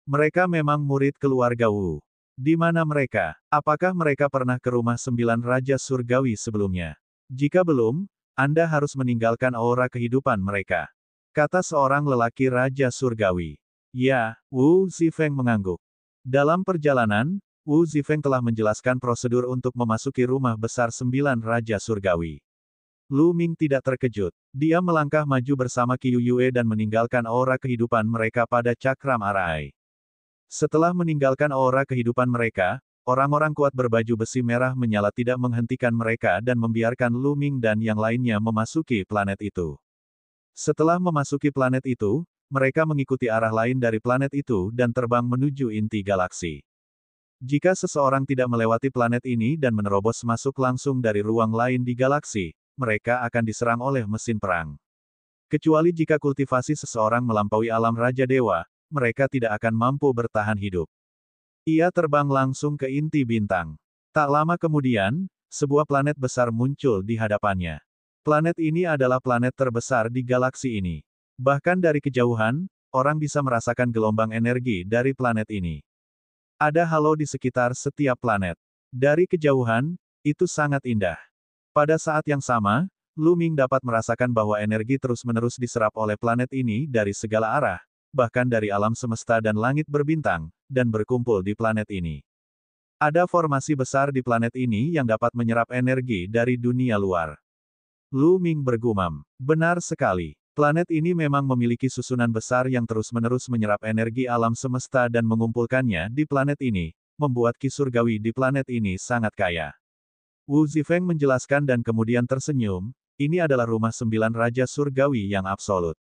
Mereka memang murid keluarga Wu. Di mana mereka? Apakah mereka pernah ke rumah 9 Raja Surgawi sebelumnya? Jika belum, Anda harus meninggalkan aura kehidupan mereka. Kata seorang lelaki Raja Surgawi. Ya, Wu Zifeng mengangguk. Dalam perjalanan, Wu Zifeng telah menjelaskan prosedur untuk memasuki rumah besar 9 Raja Surgawi. Lu Ming tidak terkejut. Dia melangkah maju bersama Qiu Yue dan meninggalkan aura kehidupan mereka pada cakram arai. Setelah meninggalkan aura kehidupan mereka, orang-orang kuat berbaju besi merah menyala tidak menghentikan mereka dan membiarkan Lu Ming dan yang lainnya memasuki planet itu. Setelah memasuki planet itu, mereka mengikuti arah lain dari planet itu dan terbang menuju inti galaksi. Jika seseorang tidak melewati planet ini dan menerobos masuk langsung dari ruang lain di galaksi, mereka akan diserang oleh mesin perang. Kecuali jika kultivasi seseorang melampaui alam Raja Dewa, mereka tidak akan mampu bertahan hidup. Ia terbang langsung ke inti bintang. Tak lama kemudian, sebuah planet besar muncul di hadapannya. Planet ini adalah planet terbesar di galaksi ini. Bahkan dari kejauhan, orang bisa merasakan gelombang energi dari planet ini. Ada halo di sekitar setiap planet. Dari kejauhan, itu sangat indah. Pada saat yang sama, Lu Ming dapat merasakan bahwa energi terus-menerus diserap oleh planet ini dari segala arah, bahkan dari alam semesta dan langit berbintang, dan berkumpul di planet ini. Ada formasi besar di planet ini yang dapat menyerap energi dari dunia luar. Lu Ming bergumam. Benar sekali. Planet ini memang memiliki susunan besar yang terus-menerus menyerap energi alam semesta dan mengumpulkannya di planet ini, membuat Ki Surgawi di planet ini sangat kaya. Wu Zifeng menjelaskan dan kemudian tersenyum, ini adalah rumah 9 Raja Surgawi yang absolut.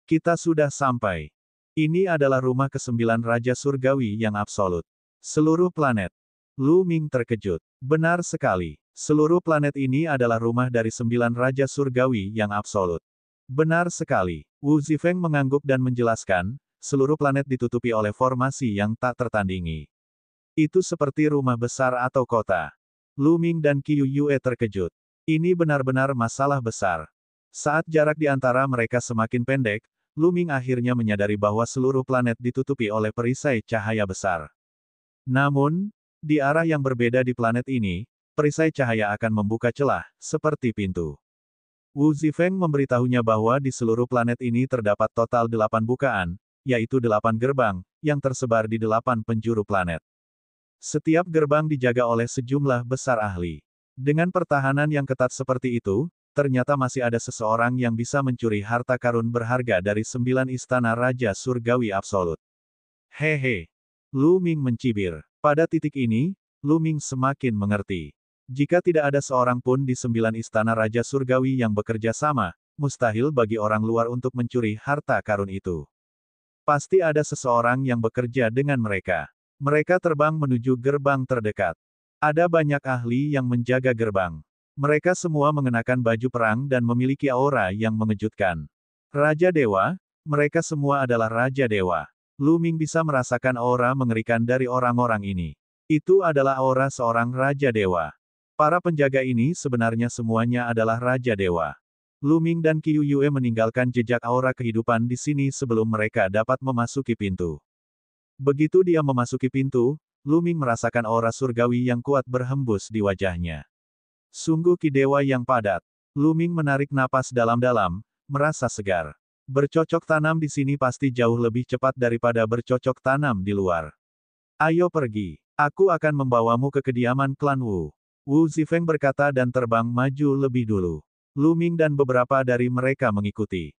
Kita sudah sampai. Ini adalah rumah ke-9 Raja Surgawi yang absolut. Seluruh planet. Lu Ming terkejut. Benar sekali. Seluruh planet ini adalah rumah dari 9 Raja Surgawi yang absolut. Benar sekali. Wu Zifeng mengangguk dan menjelaskan, seluruh planet ditutupi oleh formasi yang tak tertandingi. Itu seperti rumah besar atau kota. Lu Ming dan Qiu Yue terkejut. Ini benar-benar masalah besar. Saat jarak di antara mereka semakin pendek, Lu Ming akhirnya menyadari bahwa seluruh planet ditutupi oleh perisai cahaya besar. Namun, di arah yang berbeda di planet ini, perisai cahaya akan membuka celah, seperti pintu. Wu Zifeng memberitahunya bahwa di seluruh planet ini terdapat total 8 bukaan, yaitu 8 gerbang, yang tersebar di 8 penjuru planet. Setiap gerbang dijaga oleh sejumlah besar ahli. Dengan pertahanan yang ketat seperti itu, ternyata masih ada seseorang yang bisa mencuri harta karun berharga dari 9 istana Raja Surgawi absolut. Hehe. Lu Ming mencibir. Pada titik ini, Lu Ming semakin mengerti. Jika tidak ada seorang pun di 9 istana Raja Surgawi yang bekerja sama, mustahil bagi orang luar untuk mencuri harta karun itu. Pasti ada seseorang yang bekerja dengan mereka. Mereka terbang menuju gerbang terdekat. Ada banyak ahli yang menjaga gerbang. Mereka semua mengenakan baju perang dan memiliki aura yang mengejutkan. Raja Dewa, mereka semua adalah Raja Dewa. Lu Ming bisa merasakan aura mengerikan dari orang-orang ini. Itu adalah aura seorang Raja Dewa. Para penjaga ini sebenarnya semuanya adalah Raja Dewa. Lu Ming dan Qiu Yue meninggalkan jejak aura kehidupan di sini sebelum mereka dapat memasuki pintu. Begitu dia memasuki pintu, Lu Ming merasakan aura surgawi yang kuat berhembus di wajahnya. Sungguh ki dewa yang padat. Lu Ming menarik napas dalam-dalam, merasa segar. Bercocok tanam di sini pasti jauh lebih cepat daripada bercocok tanam di luar. Ayo pergi. Aku akan membawamu ke kediaman klan Wu. Wu Zifeng berkata dan terbang maju lebih dulu. Lu Ming dan beberapa dari mereka mengikuti.